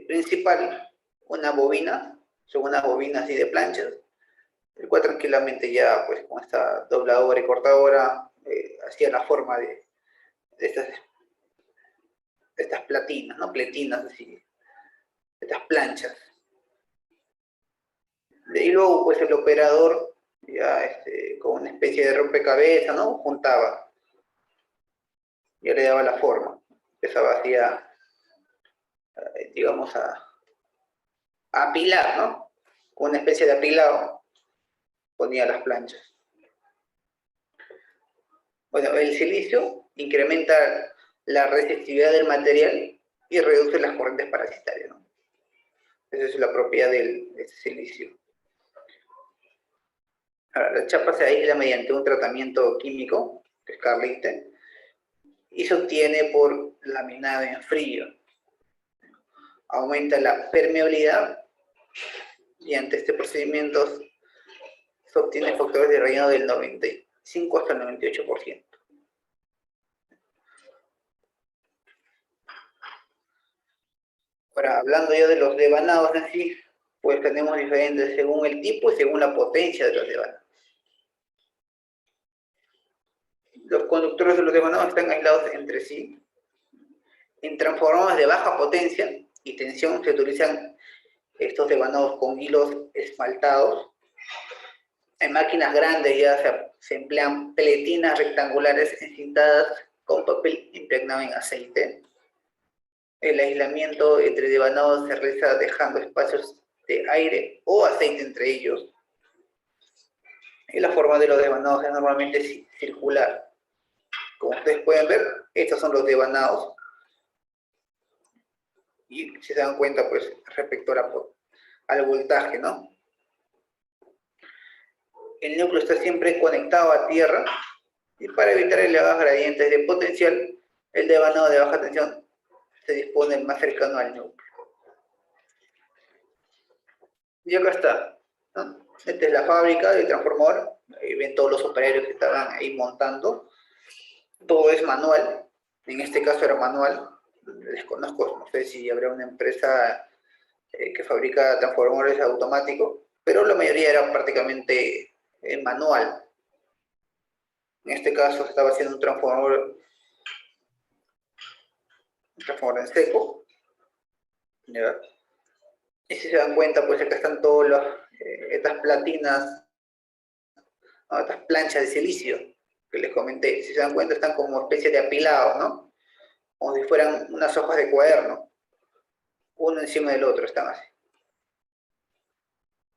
principal una bobina, son unas bobinas así de planchas, el cual tranquilamente ya pues con esta dobladora y cortadora hacía la forma de estas platinas, ¿no? Pletinas así, estas planchas. Y luego pues el operador ya con una especie de rompecabezas, ¿no? Juntaba, ya le daba la forma, empezaba así digamos a apilar, ¿no? Con una especie de apilado ponía las planchas. Bueno, el silicio incrementa la resistividad del material y reduce las corrientes parasitarias, ¿no? Esa es la propiedad del silicio. Ahora, la chapa se aísla mediante un tratamiento químico, que es Carlite, y se obtiene por laminado en frío. Aumenta la permeabilidad y ante este procedimiento se obtienen factores de relleno del 95 hasta el 98%. Ahora, hablando ya de los devanados en sí, pues tenemos diferentes según el tipo y según la potencia de los devanados. Los conductores de los devanados están aislados entre sí. En transformadores de baja potencia y tensión se utilizan estos devanados con hilos esmaltados. En máquinas grandes ya se emplean peletinas rectangulares encintadas con papel impregnado en aceite. El aislamiento entre devanados se realiza dejando espacios de aire o aceite entre ellos. Y la forma de los devanados es normalmente circular. Como ustedes pueden ver, estos son los devanados. Y si se dan cuenta, pues respecto al voltaje, ¿no? El núcleo está siempre conectado a tierra y para evitar elevados gradientes de potencial, el devanado de baja tensión se dispone más cercano al núcleo. Y acá está, ¿no? Esta es la fábrica del transformador. Ahí ven todos los operarios que estaban ahí montando. Todo es manual. En este caso era manual. Desconozco, no sé si habrá una empresa que fabrica transformadores automáticos, pero la mayoría era prácticamente manual. En este caso se estaba haciendo un transformador en seco. ¿Ya? Y si se dan cuenta, pues acá están todas estas platinas, ¿no? Estas planchas de silicio que les comenté. Si se dan cuenta, están como especie de apilados, ¿no? Como si fueran unas hojas de cuaderno. Uno encima del otro están así.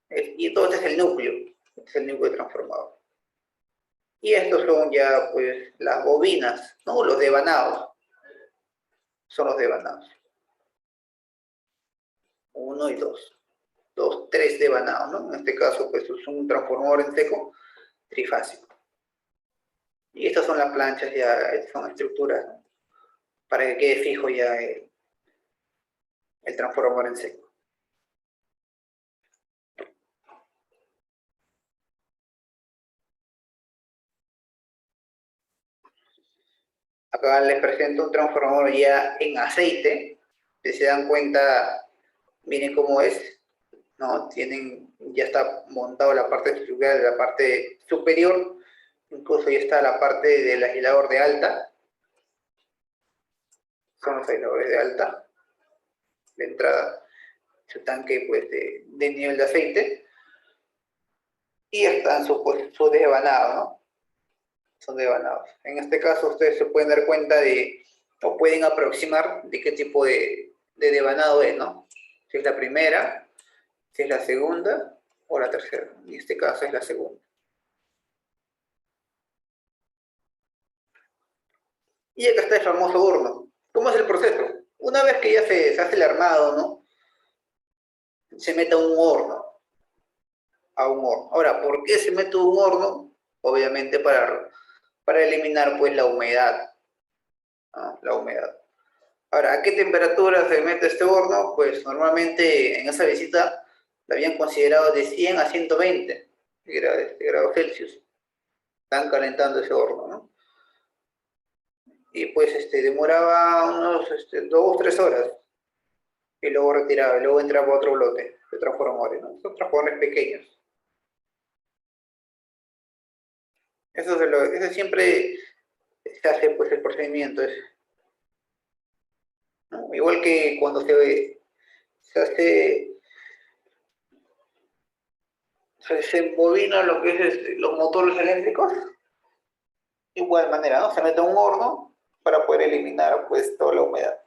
Y todo este es el núcleo. Este es el núcleo de transformador. Y estos son ya, pues, las bobinas, ¿no? Los devanados. Son los devanados. 1 y 2. 3 devanados, ¿no? En este caso, pues, es un transformador en seco trifásico. Y estas son las planchas, ya son estructuras, ¿no? Para que quede fijo ya el transformador en seco. Acá les presento un transformador ya en aceite. Si se dan cuenta, miren cómo es, ¿no? Ya está montado la parte estructural de la parte superior, incluso ya está la parte del aislador de alta. Son los aisladores de alta. De entrada, su tanque, pues, de nivel de aceite. Y están sus desvanados, ¿no? Son devanados. En este caso, ustedes se pueden dar cuenta o pueden aproximar de qué tipo de devanado es, ¿no? Si es la primera, si es la segunda o la tercera. En este caso es la segunda. Y acá está el famoso horno. ¿Cómo es el proceso? Una vez que ya se hace el armado, ¿no? Se mete a un horno. Ahora, ¿por qué se mete a un horno? Obviamente para eliminar, pues, la humedad, ¿no? La humedad. Ahora, ¿a qué temperatura se mete este horno? Pues normalmente en esa visita la habían considerado de 100 a 120 grados Celsius. Están calentando ese horno, ¿no? Y pues demoraba unos 2 o 3 horas. Y luego retiraba, y luego entraba otro bloque de transformadores, ¿no? Son transformadores pequeños. Eso siempre se hace, pues, el procedimiento, ¿no? Igual que cuando se embobina lo que es los motores eléctricos, igual manera, ¿no? Se mete a un horno para poder eliminar, pues, toda la humedad.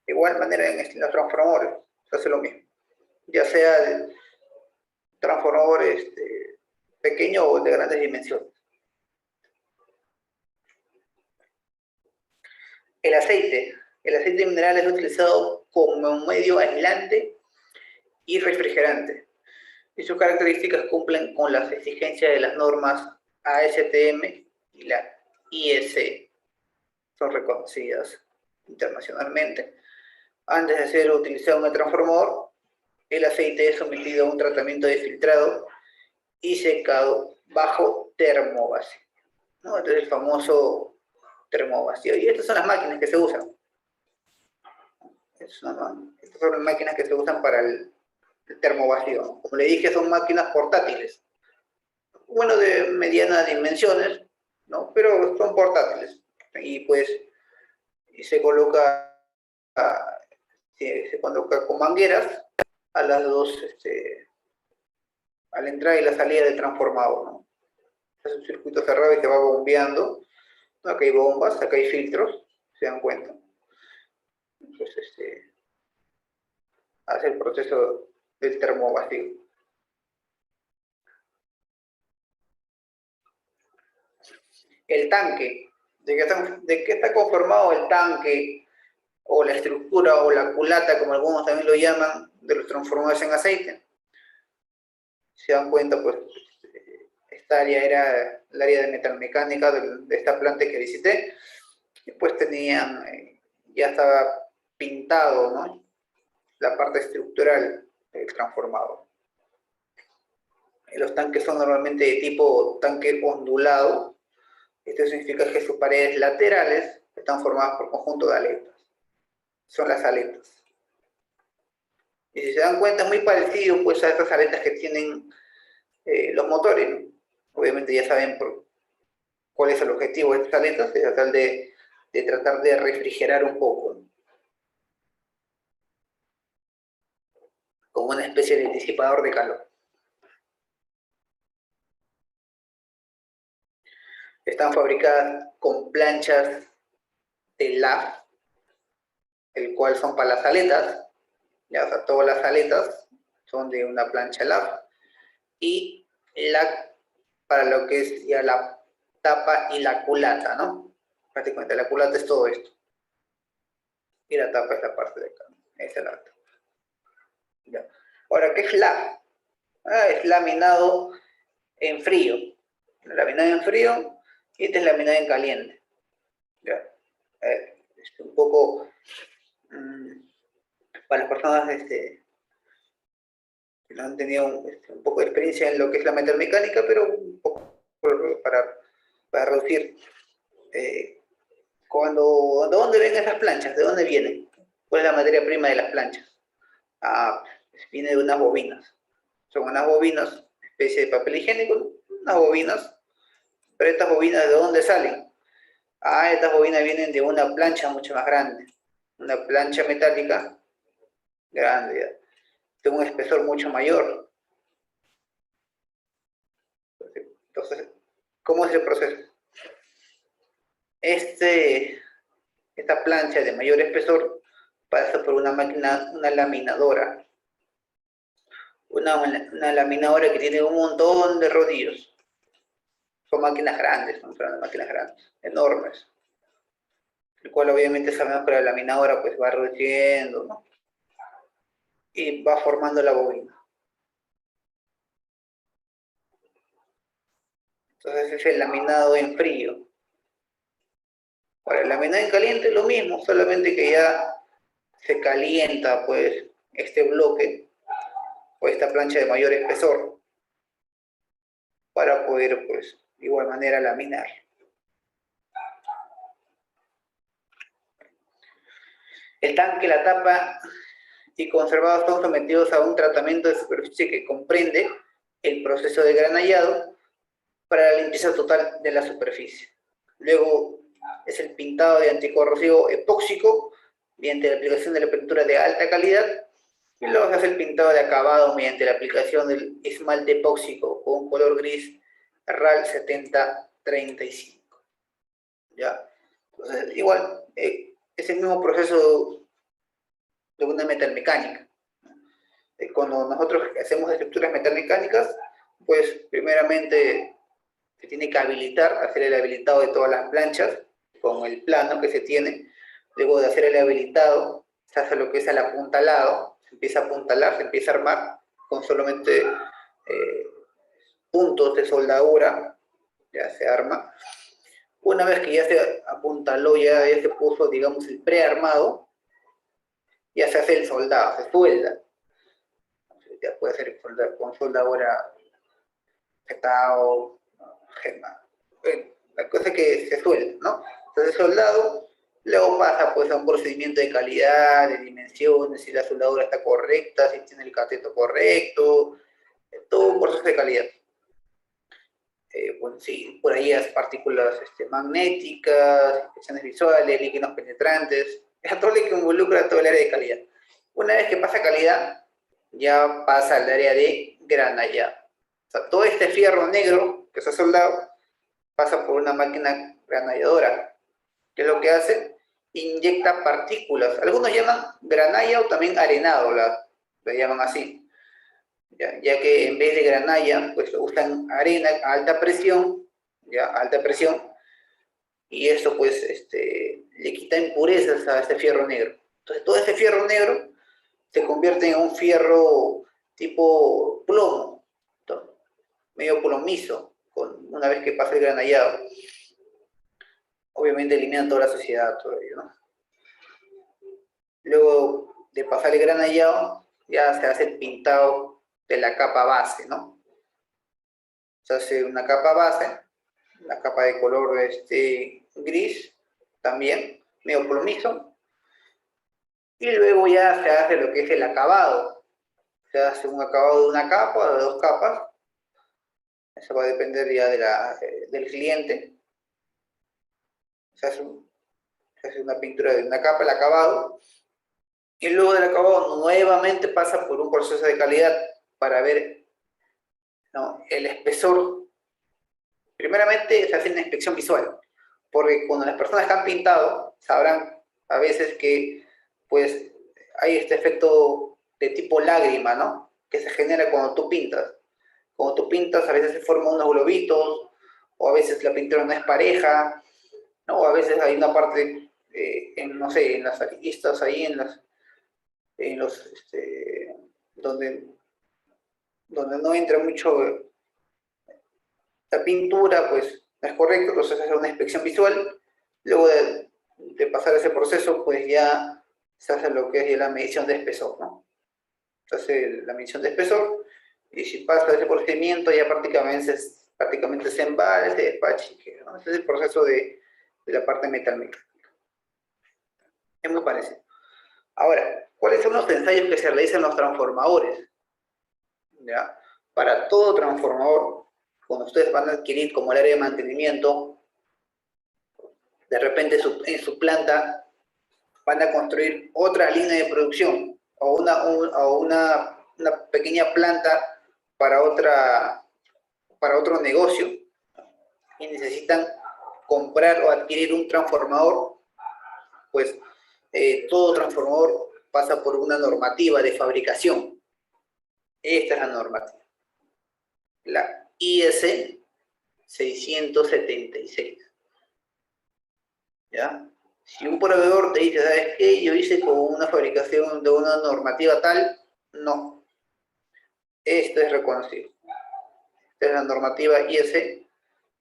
Igual manera en los transformadores, se hace lo mismo. Ya sea transformador pequeño o de grandes dimensiones. El aceite. El aceite mineral es utilizado como un medio aislante y refrigerante. y sus características cumplen con las exigencias de las normas ASTM y la IEC. Son reconocidas internacionalmente. Antes de ser utilizado en el transformador, el aceite es sometido a un tratamiento de filtrado y secado bajo termovacío, ¿no? Este es el famoso termovacío. Y estas son las máquinas que se usan. Estas son las máquinas que se usan para el termovacío. Como le dije, son máquinas portátiles. Bueno, de medianas dimensiones, ¿no? Pero son portátiles. Y pues se coloca con mangueras a las dos, a la entrada y la salida del transformador, ¿no? Es un circuito cerrado y se va bombeando. Acá hay bombas, acá hay filtros, se dan cuenta. Entonces, hace el proceso del termovacío. El tanque. ¿De qué está conformado el tanque? O la estructura o la culata, como algunos también lo llaman, de los transformadores en aceite. Se dan cuenta, pues, esta área era el área de metalmecánica de esta planta que visité. Y pues tenían, ya estaba pintado, ¿no?, la parte estructural del transformador. Los tanques son normalmente de tipo tanque ondulado. Esto significa que sus paredes laterales están formadas por conjunto de aletas. Son las aletas. Y si se dan cuenta, es muy parecido, pues, a estas aletas que tienen los motores, ¿no? Obviamente ya saben cuál es el objetivo de estas aletas, es tratar de tratar de refrigerar un poco, ¿no?, como una especie de disipador de calor. Están fabricadas con planchas de LAF, el cual son para las aletas, ya, o sea, todas las aletas son de una plancha LAF, y para lo que es ya la tapa y la culata, ¿no? Prácticamente la culata es todo esto. Y la tapa es la parte de acá, esa es la tapa. Ya. Ahora, ¿qué es LAF? Es laminado en frío. Laminado en frío y este es laminado en caliente. Ya. Un poco para las personas que no han tenido un poco de experiencia en lo que es la metalmecánica, pero un poco para reducir. ¿De dónde vienen esas planchas? ¿De dónde vienen? ¿Cuál es la materia prima de las planchas? Viene de unas bobinas. Son unas bobinas, especie de papel higiénico, unas bobinas. Pero estas bobinas, ¿de dónde salen? Estas bobinas vienen de una plancha mucho más grande. Una plancha metálica grande, ya, de un espesor mucho mayor. Entonces, ¿cómo es el proceso? Esta plancha de mayor espesor pasa por una máquina, una laminadora. Una laminadora que tiene un montón de rodillos. Son máquinas grandes, son máquinas grandes, enormes. El cual obviamente sabemos que la laminadora pues va reduciendo, ¿no?, y va formando la bobina. Entonces es el laminado en frío. Para el laminado en caliente lo mismo, solamente que ya se calienta pues este bloque o esta plancha de mayor espesor para poder pues de igual manera laminar. El tanque, la tapa y conservados son sometidos a un tratamiento de superficie que comprende el proceso de granallado para la limpieza total de la superficie. Luego es el pintado de anticorrosivo epóxico mediante la aplicación de la pintura de alta calidad, y luego se hace el pintado de acabado mediante la aplicación del esmalte epóxico con color gris RAL 7035. ¿Ya? Entonces, igual, es el mismo proceso de una metalmecánica. Cuando nosotros hacemos estructuras metalmecánicas, pues primeramente se tiene que hacer el habilitado de todas las planchas con el plano que se tiene. Luego de hacer el habilitado, se hace lo que es el apuntalado, se empieza a apuntalar, se empieza a armar con solamente puntos de soldadura, ya se arma. Una vez que ya se apuntaló, ya se puso, digamos, el prearmado, ya se hace el soldado, se suelda. Ya puede ser con soldadura, petado, gema. La cosa es que se suelda, ¿no? Entonces el soldado luego pasa pues a un procedimiento de calidad, de dimensiones, si la soldadura está correcta, si tiene el cateto correcto, todo un proceso de calidad. Bueno, sí, por ahí las partículas magnéticas, inspecciones visuales, líquidos penetrantes, es todo lo que involucra todo el área de calidad. Una vez que pasa calidad, ya pasa al área de granallado. O sea, todo este fierro negro que se ha soldado pasa por una máquina granalladora. ¿Qué es lo que hace? Inyecta partículas. Algunos llaman granalla o también arenado, la llaman así. Ya que en vez de granalla, pues usan arena a alta presión, ya, alta presión, y eso pues le quita impurezas a este fierro negro. Entonces todo ese fierro negro se convierte en un fierro tipo plomo, medio plomizo, una vez que pasa el granallado. Obviamente elimina toda la suciedad, todo ello, ¿no? Luego de pasar el granallado, ya se hace el pintado de la capa base, ¿no? Se hace una capa base, la capa de color gris, también, medio plomizo, y luego ya se hace lo que es el acabado. Se hace un acabado de una capa o de dos capas, eso va a depender ya del cliente. Se hace una pintura de una capa, el acabado, y luego del acabado nuevamente pasa por un proceso de calidad para ver, ¿no?, el espesor. Primeramente se hace una inspección visual, porque cuando las personas que han pintado sabrán a veces que pues hay este efecto de tipo lágrima, ¿no?, que se genera cuando tú pintas. Cuando tú pintas a veces se forman unos globitos, o a veces la pintura no es pareja, ¿no? O a veces hay una parte, no sé, en las aristas, ahí donde no entra mucho la pintura, pues no es correcto, entonces se hace una inspección visual. Luego de pasar ese proceso, pues ya se hace lo que es la medición de espesor, ¿no? Se hace la medición de espesor, y si pasa ese procedimiento, ya prácticamente se embala, se despacha, ¿no? Ese es el proceso de la parte metalmecánica. Es muy parecido. Ahora, ¿cuáles son los ensayos que se realizan en los transformadores? ¿Ya? Para todo transformador, cuando ustedes van a adquirir como el área de mantenimiento, de repente en su planta van a construir otra línea de producción o una pequeña planta para otro negocio, y necesitan comprar o adquirir un transformador, pues todo transformador pasa por una normativa de fabricación. Esta es la normativa, la IS 676. ¿Ya? Si un proveedor te dice, ¿sabes qué? Yo hice con una fabricación de una normativa tal, no. Esto es reconocido. Esta es la normativa IS, que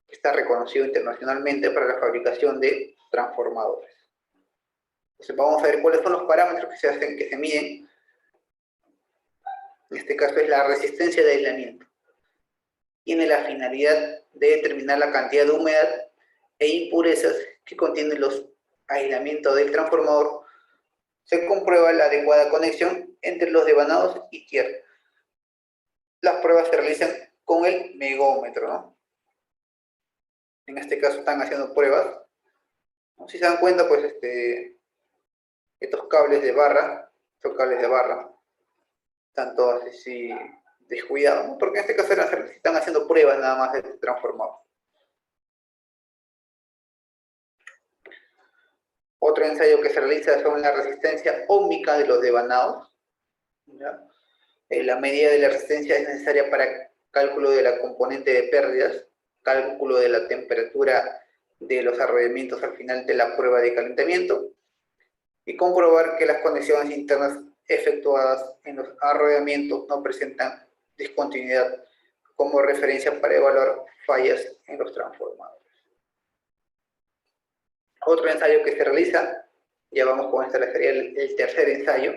está reconocido internacionalmente para la fabricación de transformadores. Entonces vamos a ver cuáles son los parámetros que se miden. En este caso es la resistencia de aislamiento. Tiene la finalidad de determinar la cantidad de humedad e impurezas que contienen los aislamientos del transformador. Se comprueba la adecuada conexión entre los devanados y tierra. Las pruebas se realizan con el megómetro, ¿no? En este caso están haciendo pruebas, ¿no? Si se dan cuenta, pues estos cables de barra, están todos así descuidados, ¿no? Porque en este caso están haciendo pruebas nada más de transformador. Otro ensayo que se realiza son la resistencia óhmica de los devanados, ¿ya? La medida de la resistencia es necesaria para cálculo de la componente de pérdidas, cálculo de la temperatura de los arrollamientos al final de la prueba de calentamiento, y comprobar que las conexiones internas efectuadas en los arrollamientos no presentan discontinuidad como referencia para evaluar fallas en los transformadores. Otro ensayo que se realiza, ya vamos con esta, sería el tercer ensayo,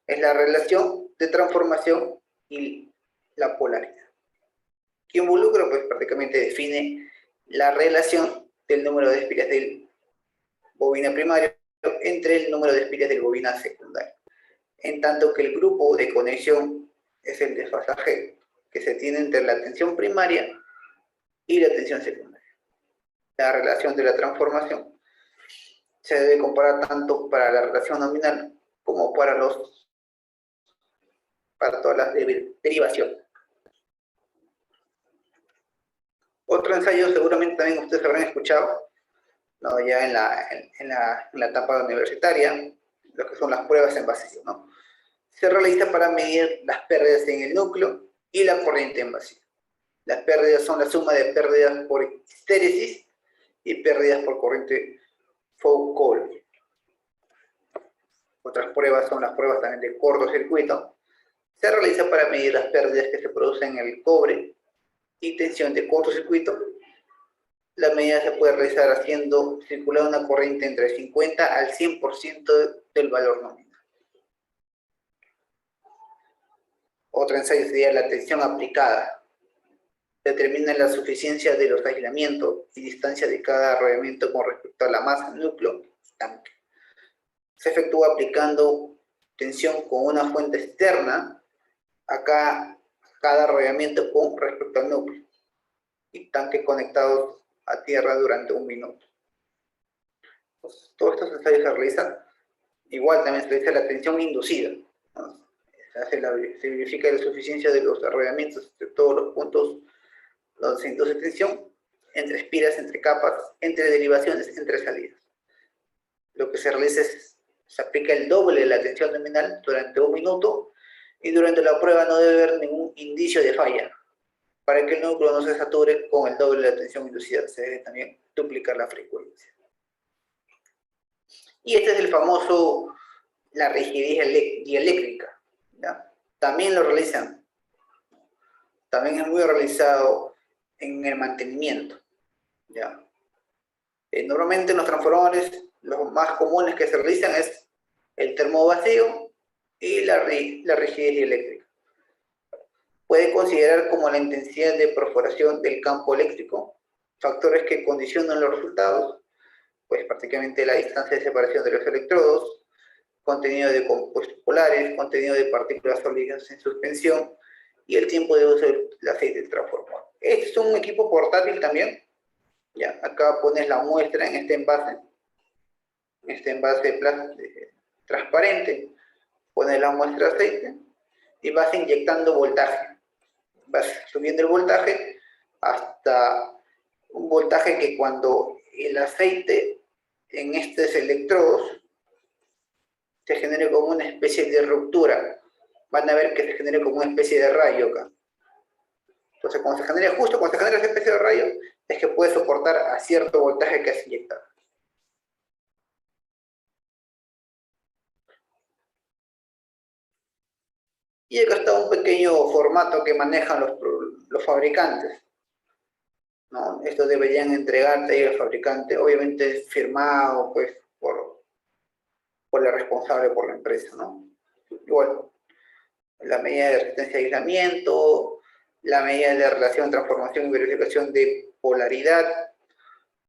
es la relación de transformación y la polaridad, que involucra, pues prácticamente define la relación del número de espiras del bobina primario entre el número de espiras del bobina secundario, en tanto que el grupo de conexión es el desfasaje que se tiene entre la tensión primaria y la tensión secundaria. La relación de la transformación se debe comparar tanto para la relación nominal como para todas las derivaciones. Otro ensayo seguramente también ustedes habrán escuchado, ¿no? Ya en la etapa universitaria, lo que son las pruebas en vacío, ¿no? Se realiza para medir las pérdidas en el núcleo y la corriente en vacío. Las pérdidas son la suma de pérdidas por histéresis y pérdidas por corriente Foucault. Otras pruebas son las pruebas también de cortocircuito. Se realiza para medir las pérdidas que se producen en el cobre y tensión de cortocircuito. La medida se puede realizar haciendo circular una corriente entre el 50 al 100% del valor nominal. Otro ensayo sería la tensión aplicada. Determina la suficiencia de los aislamientos y distancia de cada arrollamiento con respecto a la masa, núcleo y tanque. Se efectúa aplicando tensión con una fuente externa a cada arrollamiento con respecto al núcleo y tanque conectados a tierra durante 1 minuto. Pues, todos estos ensayos se realizan. Igual también se realiza la tensión inducida, ¿no? Se verifica la suficiencia de los arrollamientos de todos los puntos donde se induce tensión, entre espiras, entre capas, entre derivaciones, entre salidas. Lo que se realiza es, se aplica el doble de la tensión nominal durante 1 minuto y durante la prueba no debe haber ningún indicio de falla. Para que el núcleo no se sature con el doble de la tensión inducida, se debe también duplicar la frecuencia. Y este es el famoso, la rigidez dieléctrica, ¿ya? También lo realizan. También es muy realizado en el mantenimiento, ¿ya? Normalmente en los transformadores, los más comunes que se realizan es el termovacío y la rigidez dieléctrica. Puede considerar como la intensidad de perforación del campo eléctrico, factores que condicionan los resultados, pues prácticamente la distancia de separación de los electrodos, contenido de compuestos polares, contenido de partículas sólidas en suspensión y el tiempo de uso del aceite del transformador. Este es un equipo portátil también. Ya, acá pones la muestra en este envase transparente, pones la muestra de aceite y vas inyectando voltaje. Vas subiendo el voltaje hasta un voltaje que cuando el aceite en estos electrodos se genere como una especie de ruptura. Van a ver que se genere como una especie de rayo acá. Entonces, cuando se genera esa especie de rayo, es que puede soportar a cierto voltaje que has inyectado. Y acá está un pequeño formato que manejan los fabricantes, ¿no? Esto deberían entregarte ahí al fabricante, obviamente firmado pues, por la responsable, por la empresa, ¿no? Igual, la medida de resistencia de aislamiento, la medida de relación, transformación y verificación de polaridad,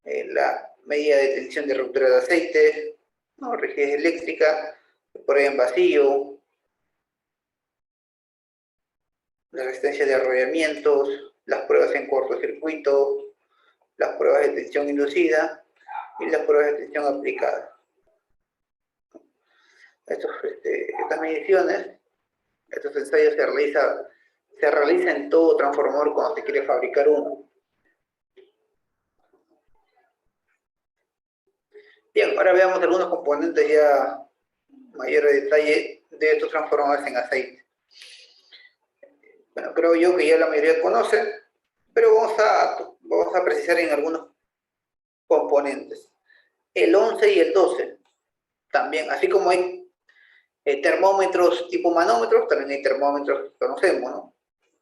la medida de tensión de ruptura de aceite, ¿no? Rigidez eléctrica, prueba en vacío, la resistencia de arrollamientos, las pruebas en cortocircuito, las pruebas de tensión inducida y las pruebas de tensión aplicada. Estas mediciones, estos ensayos se realizan en todo transformador cuando se quiere fabricar uno. Bien, ahora veamos algunos componentes ya mayor detalle de estos transformadores en aceite. Bueno, creo yo que ya la mayoría conoce, pero vamos a precisar en algunos componentes. El 11 y el 12, también, así como hay termómetros tipo manómetros, también hay termómetros que conocemos, ¿no?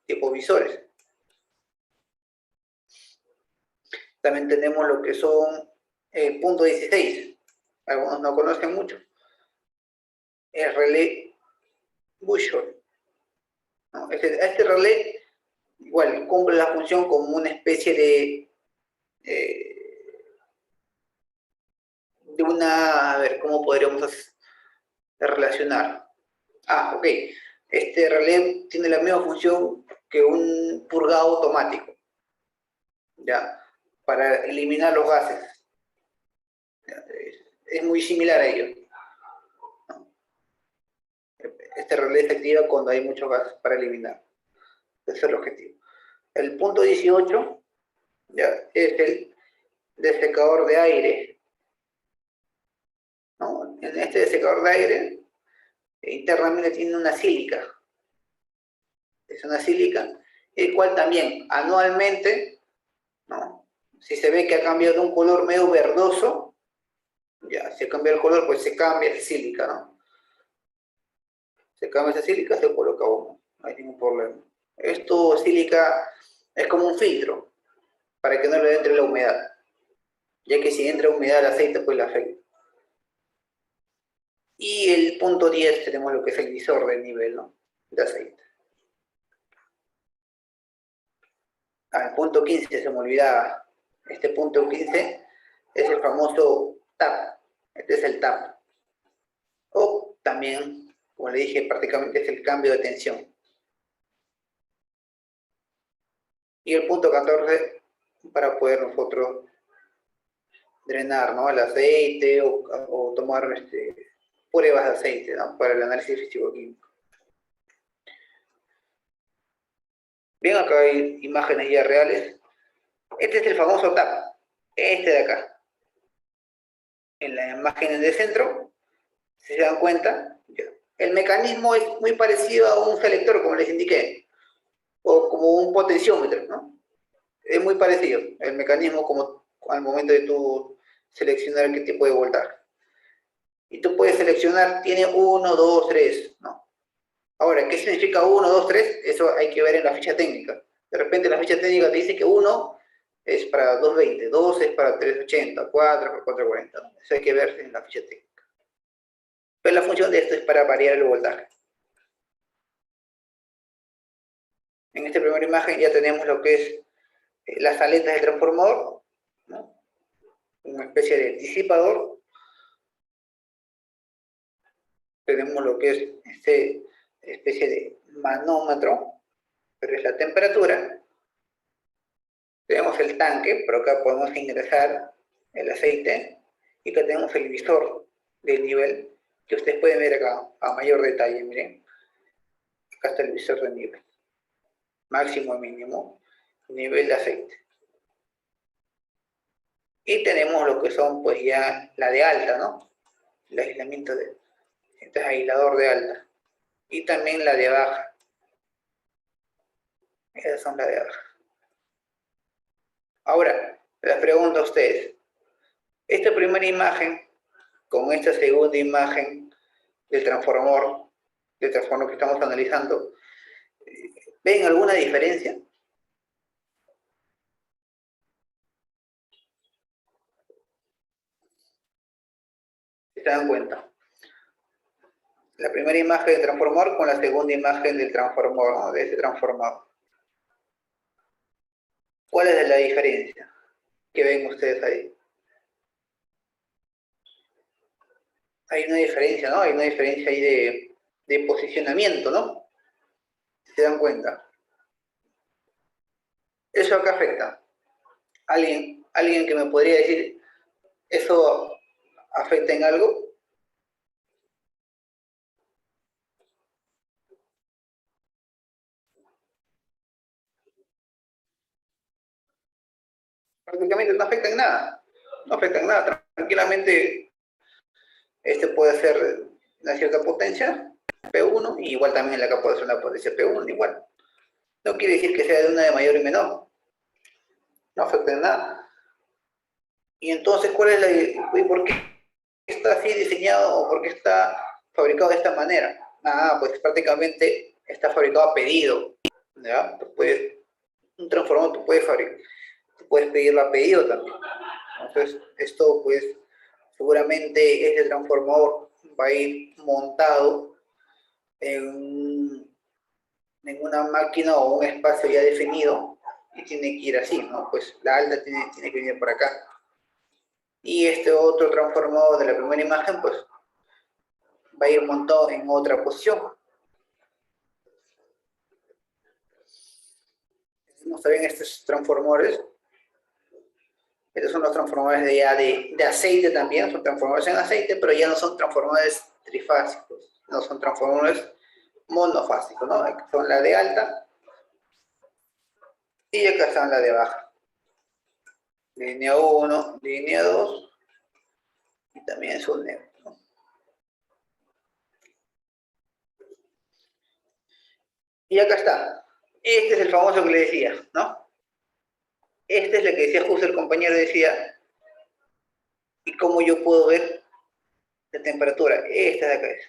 Tipo visores. También tenemos lo que son punto 16. Algunos no conocen mucho. El relé Buchholz, ¿no? Este relé igual cumple la función como una especie de una, a ver, ¿cómo podríamos relacionar? Ah, ok. Este relé tiene la misma función que un purgado automático, ¿ya? Para eliminar los gases. Es muy similar a ello. Este relé se activa cuando hay mucho gas para eliminar. Ese es el objetivo. El punto 18, ¿ya? Es el desecador de aire, ¿no? En este desecador de aire, internamente tiene una sílica. Es una sílica, el cual también anualmente, ¿no? Si se ve que ha cambiado de un color medio verdoso, ya, si cambia el color, pues se cambia esa sílica, ¿no? Se cambia esa sílica, se coloca uno, no hay ningún problema. Esto, sílica, es como un filtro, para que no le entre la humedad, ya que si entra humedad al aceite, pues la afecta. Y el punto 10 tenemos lo que es el visor de nivel, ¿no? De aceite. El punto 15 se me olvidaba. Este punto 15 es el famoso TAP. Este es el TAP. O también, como le dije, prácticamente es el cambio de tensión. Y el punto 14 para poder nosotros drenar, ¿no? El aceite o tomar pruebas de aceite, ¿no? Para el análisis físico-químico. Bien, acá hay imágenes ya reales. Este es el famoso TAP, este de acá. En la imagen de centro, si se dan cuenta, el mecanismo es muy parecido a un selector, como les indiqué, o como un potenciómetro, ¿no? Es muy parecido el mecanismo como al momento de tú seleccionar qué tipo de voltaje. Y tú puedes seleccionar, tiene 1, 2, 3, ¿no? Ahora, ¿qué significa 1, 2, 3? Eso hay que ver en la ficha técnica. De repente la ficha técnica te dice que 1 es para 220, 2 es para 380, 4 para 440. ¿No? Eso hay que ver en la ficha técnica. Pero la función de esto es para variar el voltaje. En esta primera imagen ya tenemos lo que es las aletas del transformador, ¿no? Una especie de disipador. Tenemos lo que es esta especie de manómetro, pero es la temperatura. Tenemos el tanque, por acá podemos ingresar el aceite, y acá tenemos el visor del nivel, que ustedes pueden ver acá a mayor detalle, miren. Acá está el visor de nivel. Máximo, mínimo, nivel de aceite. Y tenemos lo que son, pues ya la de alta, ¿no? El aislamiento de, este es aislador de alta. Y también la de baja. Esas son las de baja. Ahora, les pregunto a ustedes, esta primera imagen con esta segunda imagen del transformador que estamos analizando, ¿ven alguna diferencia? ¿Se dan cuenta? La primera imagen del transformador con la segunda imagen del transformador, ¿no? De ese transformador. ¿Cuál es la diferencia que ven ustedes ahí? Hay una diferencia, ¿no? Hay una diferencia ahí de posicionamiento, ¿no? ¿Se dan cuenta? ¿Eso acá afecta? ¿Alguien que me podría decir, eso afecta en algo? Prácticamente no afecta en nada. No afecta en nada. Tranquilamente, este puede ser una cierta potencia, P1, y igual también la acá puede ser una potencia P1, igual. No quiere decir que sea de una de mayor y menor. No afecta en nada. Y entonces, ¿cuál es y por qué está así diseñado o por qué está fabricado de esta manera? Nada, pues prácticamente está fabricado a pedido. ¿Ya? Un transformador tú puedes fabricar. puedes pedirlo a pedido también. Entonces, esto pues seguramente este transformador va a ir montado en una máquina o un espacio ya definido y tiene que ir así, ¿no? Pues la alta tiene que venir por acá. Y este otro transformador de la primera imagen, pues va a ir montado en otra posición. Vamos a ver estos transformadores. Estos son los transformadores de aceite también, son transformadores en aceite, pero ya no son transformadores trifásicos, no son transformadores monofásicos, ¿no? Son la de alta y acá están la de baja. Línea 1, línea 2 y también es un neutro, ¿no? Y acá está. Este es el famoso que le decía, ¿no? Este es lo que decía justo el compañero, decía, ¿y cómo yo puedo ver la temperatura? Esta de acá es.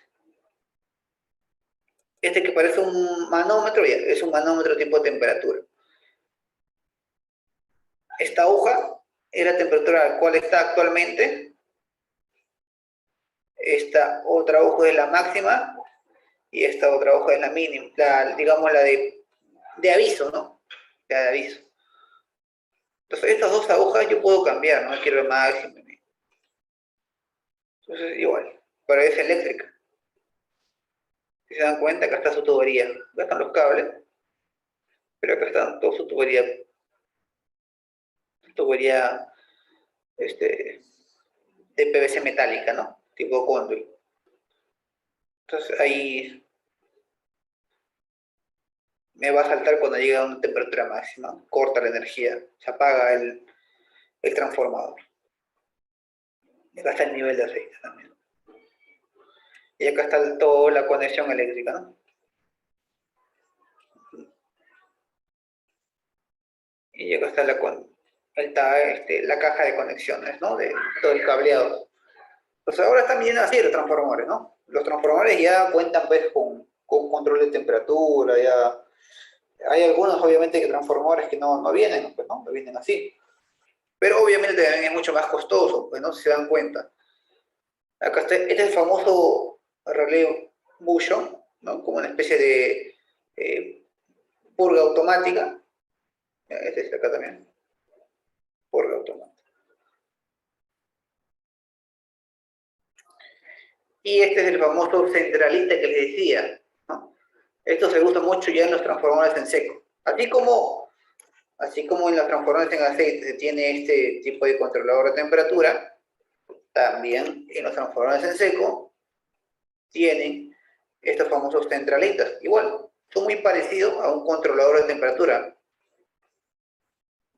Este que parece un manómetro, ya, es un manómetro tipo temperatura. Esta aguja es la temperatura a la cual está actualmente. Esta otra aguja es la máxima y esta otra hoja es la mínima, digamos la de aviso, ¿no? La de aviso. Entonces, estas dos agujas yo puedo cambiar, ¿no? Quiero el máximo. Entonces, igual, pero es eléctrica. Si se dan cuenta, acá está su tubería. Acá están los cables, pero acá está toda su tubería de PVC metálica, ¿no? Tipo cóndor. Entonces, ahí me va a saltar cuando llegue a una temperatura máxima, corta la energía, se apaga el transformador. Y acá está el nivel de aceite también. Y acá está toda la conexión eléctrica, ¿no? Y acá está la caja de conexiones, ¿no? De todo el cableado. Entonces ahora están bien así los transformadores, ¿no? Los transformadores ya cuentan pues con control de temperatura, ya hay algunos obviamente que transformadores que no vienen, pues no vienen así. Pero obviamente también es mucho más costoso, pues no, si se dan cuenta. Acá está, este es el famoso relé Bushon, ¿no? Como una especie de purga automática. Este es acá también, purga automática. Y este es el famoso centralista que les decía, ¿no? Esto se usa mucho ya en los transformadores en seco. Así como en los transformadores en aceite se tiene este tipo de controlador de temperatura, también en los transformadores en seco tienen estos famosos centralistas. Igual, son muy parecidos a un controlador de temperatura.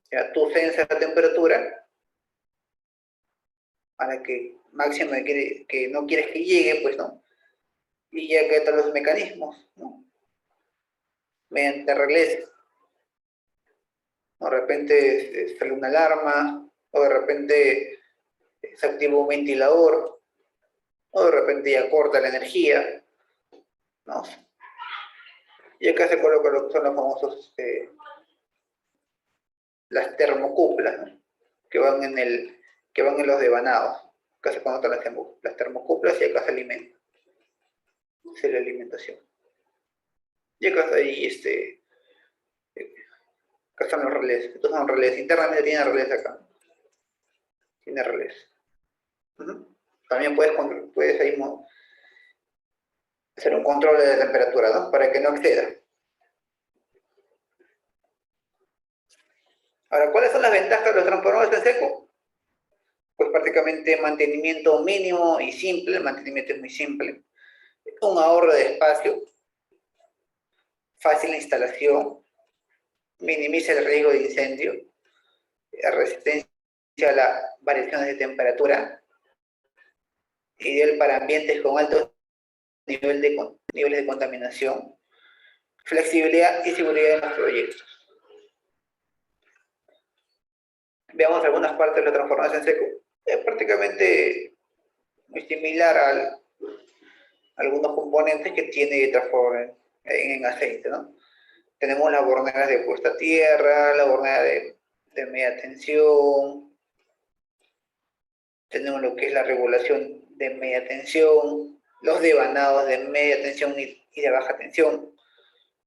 O sea, tú censas la temperatura a la que máxima que no quieres que llegue, pues no. Y ya que están los mecanismos, ¿no? Mediante relés. De repente sale una alarma, o de repente se activa un ventilador, o de repente ya corta la energía, ¿no? Y acá se coloca lo que son los famosos, las termocuplas, ¿no? que van en los devanados. Acá se conectan las termocuplas y acá se alimenta. Es la alimentación. Y acá está ahí, acá están los relés. Estos son relés. Internamente tiene relés acá. Tiene relés. También puedes ahí hacer un control de la temperatura, ¿no? Para que no exceda. Ahora, ¿cuáles son las ventajas de los transformadores en seco? Pues prácticamente mantenimiento mínimo y simple. El mantenimiento es muy simple. Un ahorro de espacio. Fácil instalación. Minimiza el riesgo de incendio. Resistencia a las variaciones de temperatura. Ideal para ambientes con alto niveles de contaminación. Flexibilidad y seguridad en los proyectos. Veamos algunas partes de la transformación en seco. Es prácticamente muy similar a algunos componentes que tiene transformación en aceite, ¿no? Tenemos las borneras de puesta a tierra, la bornera de de media tensión, tenemos lo que es la regulación de media tensión, los devanados de media tensión y de baja tensión,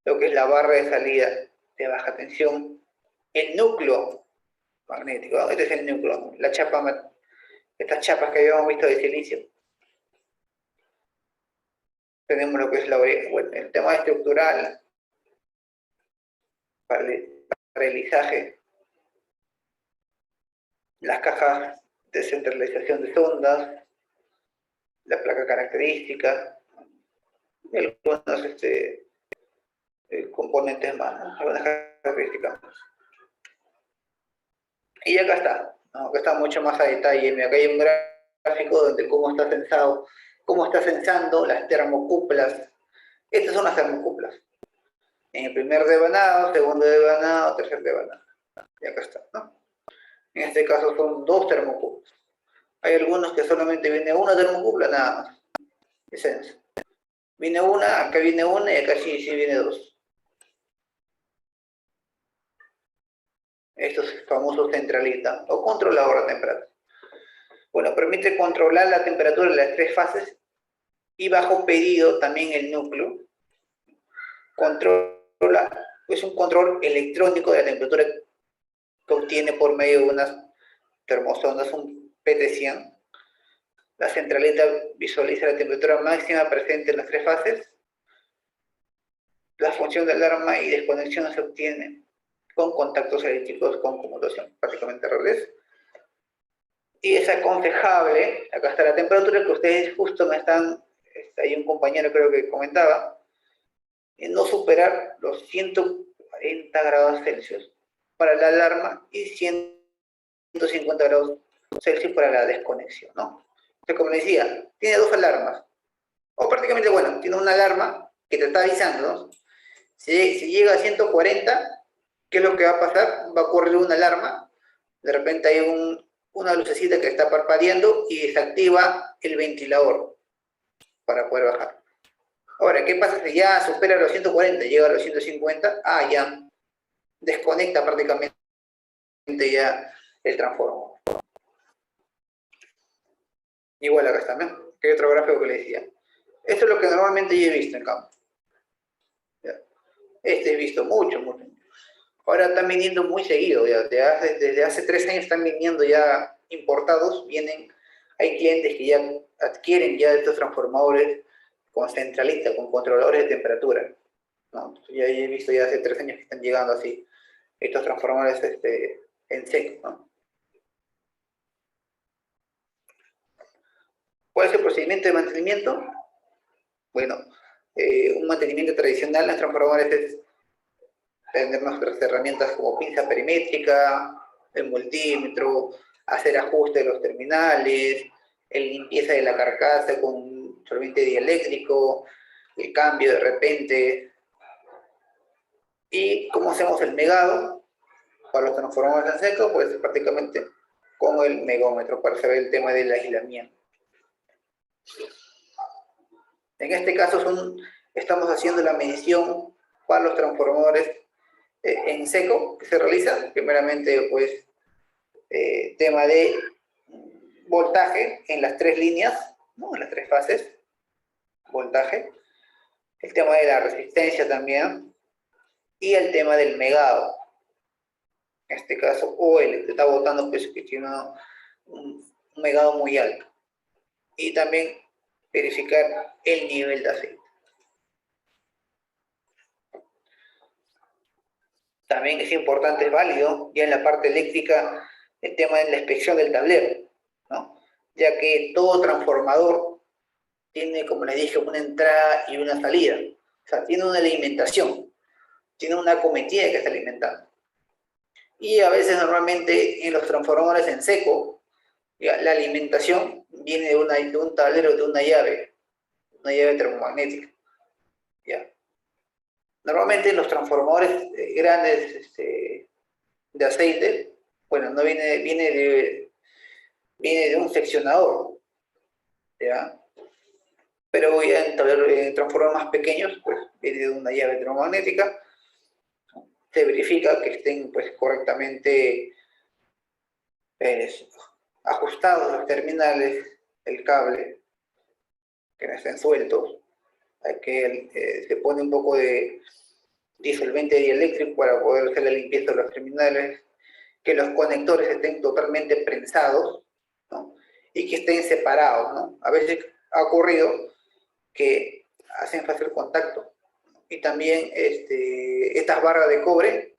lo que es la barra de salida de baja tensión, el núcleo magnético, ¿no? Este es el núcleo, la chapa, estas chapas que habíamos visto de silicio. Tenemos lo que es el tema estructural para el lisaje, las cajas de centralización de sondas, la placa característica, y algunos componentes más, ¿no? Algunas características más. Y acá está, ¿no? Acá está mucho más a detalle. Acá hay un gráfico donde cómo está censando las termocuplas. Estas son las termocuplas. En el primer devanado, segundo devanado, tercer devanado. Y acá está, ¿no? En este caso son 2 termocuplas. Hay algunos que solamente viene una termocupla, nada más. Es viene una, acá viene una y acá sí viene 2. Estos famosos centralistas o controlador de temperatura. Bueno, permite controlar la temperatura de las 3 fases y bajo pedido también el núcleo. Controla, es un control electrónico de la temperatura que obtiene por medio de unas termosondas, un PT100. La centralita visualiza la temperatura máxima presente en las 3 fases. La función de alarma y desconexión se obtiene con contactos eléctricos con conmutación, prácticamente relés. Y es aconsejable, acá está la temperatura que ustedes justo me están, hay un compañero creo que comentaba, en no superar los 140 grados Celsius para la alarma y 150 grados Celsius para la desconexión, ¿no? Entonces, como les decía, tiene 2 alarmas, o prácticamente, bueno, tiene una alarma que te está avisando, ¿no? Si llega a 140, ¿qué es lo que va a pasar? Va a ocurrir una alarma, de repente hay una lucecita que está parpadeando y desactiva el ventilador para poder bajar. Ahora, ¿qué pasa si ya supera los 140, llega a los 150? Ya desconecta prácticamente ya el transformador. Igual acá está, ¿no? Que hay otro gráfico que le decía. Esto es lo que normalmente yo he visto en campo. He visto mucho. Ahora están viniendo muy seguido, ya. Desde hace 3 años están viniendo ya importados, hay clientes que ya adquieren ya estos transformadores con centralita, con controladores de temperatura, ¿no? Ya he visto ya hace 3 años que están llegando así, estos transformadores en seco, ¿no? ¿Cuál es el procedimiento de mantenimiento? Bueno, un mantenimiento tradicional en los transformadores es tener nuestras herramientas como pinza perimétrica, el multímetro, hacer ajuste de los terminales, limpieza de la carcasa con solvente dieléctrico, el cambio de repente. ¿Y cómo hacemos el megado? Para los transformadores en seco, pues prácticamente con el megómetro para saber el tema del aislamiento. En este caso estamos haciendo la medición para los transformadores en seco que se realiza. Primeramente, pues, tema de voltaje en las 3 líneas, ¿no? En las 3 fases, voltaje. El tema de la resistencia también. Y el tema del megado. En este caso, OL, que está botando pues, que tiene un megado muy alto. Y también verificar el nivel de aceite. También es importante, es válido, ya en la parte eléctrica, el tema de la inspección del tablero, ¿no? Ya que todo transformador tiene, como les dije, una entrada y una salida. O sea, tiene una alimentación, tiene una acometida que está alimentando. Y a veces, normalmente, en los transformadores en seco, ya, la alimentación viene de un tablero, de una llave termomagnética. ¿Ya? Normalmente los transformadores grandes de aceite, bueno, no viene de un seccionador, ¿ya? Pero ya en transformadores más pequeños, pues viene de una llave termomagnética. Se verifica que estén pues correctamente es, ajustados los terminales, el cable, que no estén sueltos. Hay que se pone un poco de disolvente dieléctrico para poder hacer la limpieza de los terminales, que los conectores estén totalmente prensados, ¿no? Y que estén separados, ¿no? A veces ha ocurrido que hacen fácil contacto. Y también estas barras de cobre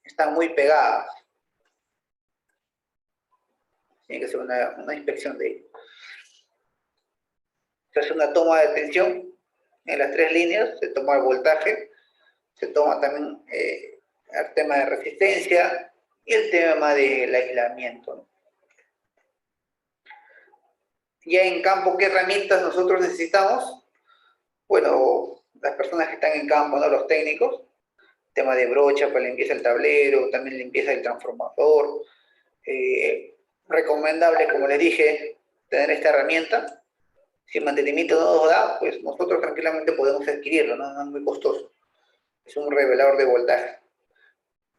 están muy pegadas. Tiene que ser una inspección de ello. Se hace una toma de tensión en las 3 líneas, se toma el voltaje, se toma también el tema de resistencia y el tema del aislamiento, ¿no? Ya en campo, ¿qué herramientas nosotros necesitamos? Bueno, las personas que están en campo, ¿no? Los técnicos, tema de brocha para limpieza del tablero, también limpieza del transformador. Recomendable, como les dije, tener esta herramienta. Si el mantenimiento no nos da, pues nosotros tranquilamente podemos adquirirlo, ¿no? No es muy costoso. Es un revelador de voltaje.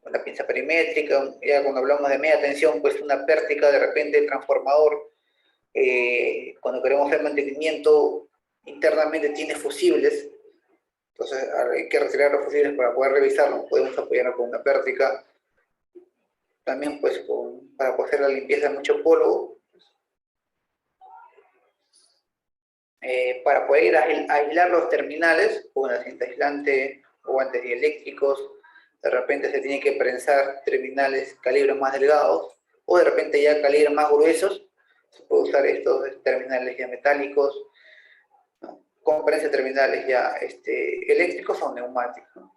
Una pinza perimétrica, ya cuando hablamos de media tensión, pues una pértiga de repente el transformador. Cuando queremos hacer mantenimiento, internamente tiene fusibles. Entonces hay que retirar los fusibles para poder revisarlo. Podemos apoyarnos con una pértiga. También pues para poder hacer la limpieza de mucho polvo. Para poder aislar los terminales con la cinta aislante o guantes dieléctricos, de repente se tiene que prensar terminales calibres más delgados o de repente ya calibres más gruesos. Se puede usar estos terminales ya metálicos, ¿no? Con prensa terminales ya eléctricos o neumáticos, ¿no?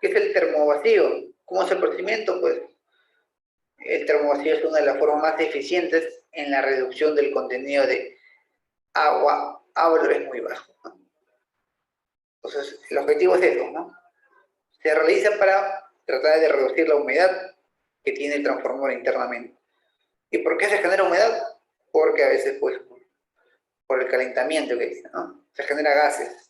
¿Qué es el termovacío? ¿Cómo es el procedimiento? Pues el termovacío es una de las formas más eficientes en la reducción del contenido de agua a valores muy bajos, ¿no? Entonces, el objetivo es eso, ¿no? Se realiza para tratar de reducir la humedad que tiene el transformador internamente. ¿Y por qué se genera humedad? Porque a veces, pues, por el calentamiento que dice, ¿no? Se genera gases.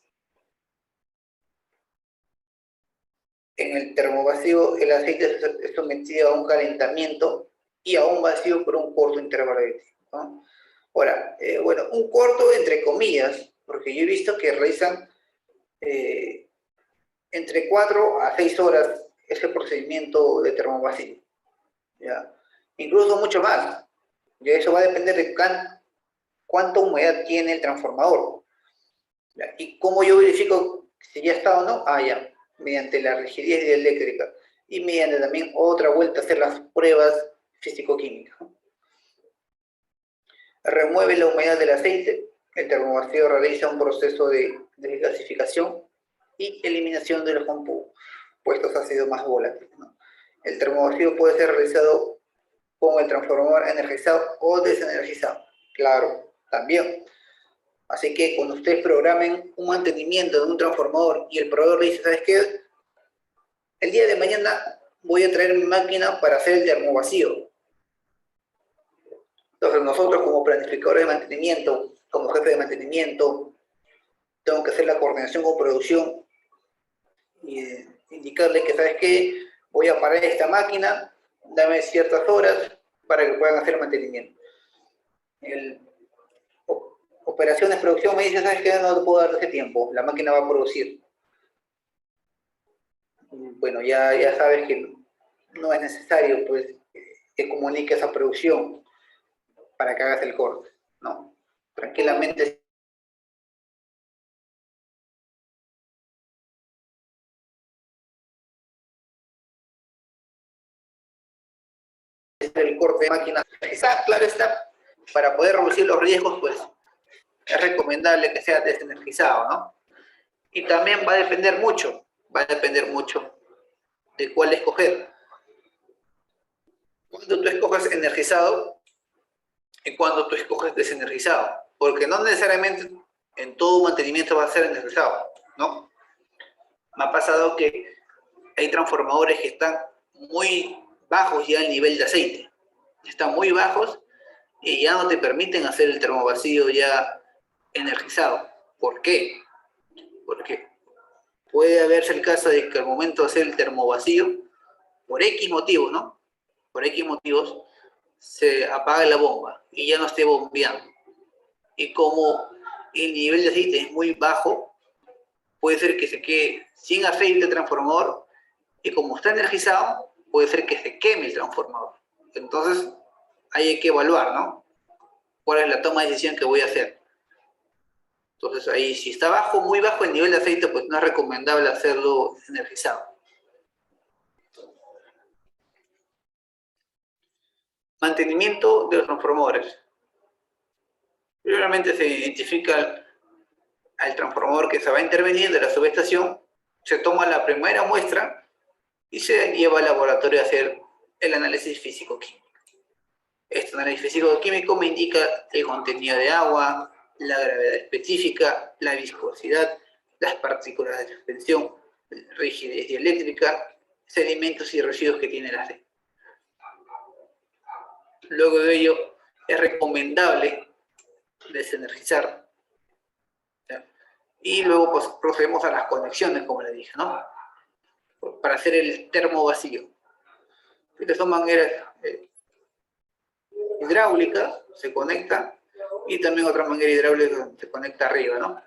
En el termovacío, el aceite es sometido a un calentamiento y a un vacío por un corto intervalo de tiempo, ¿no? Ahora, bueno, un corto entre comillas, porque yo he visto que realizan entre 4 a 6 horas ese procedimiento de termovacío, ¿ya? Incluso mucho más. Y eso va a depender de cuánta humedad tiene el transformador, ¿ya? Y cómo yo verifico si ya está o no, ya, mediante la rigidez dieléctrica y mediante también otra vuelta a hacer las pruebas físico-químicas, ¿no? Remueve la humedad del aceite, el termovacío realiza un proceso de desgasificación y eliminación de los compuestos ácidos más volátiles, ¿no? El termovacío puede ser realizado con el transformador energizado o desenergizado, claro, también. Así que cuando ustedes programen un mantenimiento de un transformador y el proveedor le dice, ¿sabes qué? El día de mañana voy a traer mi máquina para hacer el termovacío. Entonces nosotros como planificadores de mantenimiento, como jefe de mantenimiento, tengo que hacer la coordinación con producción y indicarle que, ¿sabes qué? Voy a parar esta máquina, dame ciertas horas para que puedan hacer el mantenimiento. Operaciones, producción me dice, ¿sabes qué? No te puedo dar ese tiempo, la máquina va a producir. Bueno, ya sabes que no es necesario, pues, que comunique esa producción para que hagas el corte, ¿no? Tranquilamente. El corte de máquina, claro está, para poder reducir los riesgos, pues, es recomendable que sea desenergizado, ¿no? Y también va a depender mucho de cuál escoger. Cuando tú escoges energizado y cuando tú escoges desenergizado, porque no necesariamente en todo mantenimiento va a ser energizado, ¿no? Me ha pasado que hay transformadores que están muy bajos ya el nivel de aceite, están muy bajos y ya no te permiten hacer el termovacío ya energizado. ¿Por qué? Porque puede haberse el caso de que al momento de hacer el termovacío, por X motivos, ¿no? Por X motivos, se apaga la bomba y ya no esté bombeando. Y como el nivel de aceite es muy bajo, puede ser que se quede sin aceite el transformador, y como está energizado, puede ser que se queme el transformador. Entonces, ahí hay que evaluar, ¿no? ¿Cuál es la toma de decisión que voy a hacer? Entonces, ahí, si está bajo, muy bajo el nivel de aceite, pues no es recomendable hacerlo energizado. Mantenimiento de los transformadores. Primeramente se identifica al transformador que se va a intervenir de la subestación, se toma la primera muestra y se lleva al laboratorio a hacer el análisis físico-químico. Este análisis físico-químico me indica el contenido de agua, la gravedad específica, la viscosidad, las partículas de suspensión, rigidez dieléctrica, sedimentos y residuos que tiene el aceite. Luego de ello, es recomendable desenergizar. Y luego pues, procedemos a las conexiones, como le dije, ¿no? Para hacer el termovacío. Estas son maneras hidráulicas, se conecta, y también otra manera hidráulica se conecta arriba, ¿no?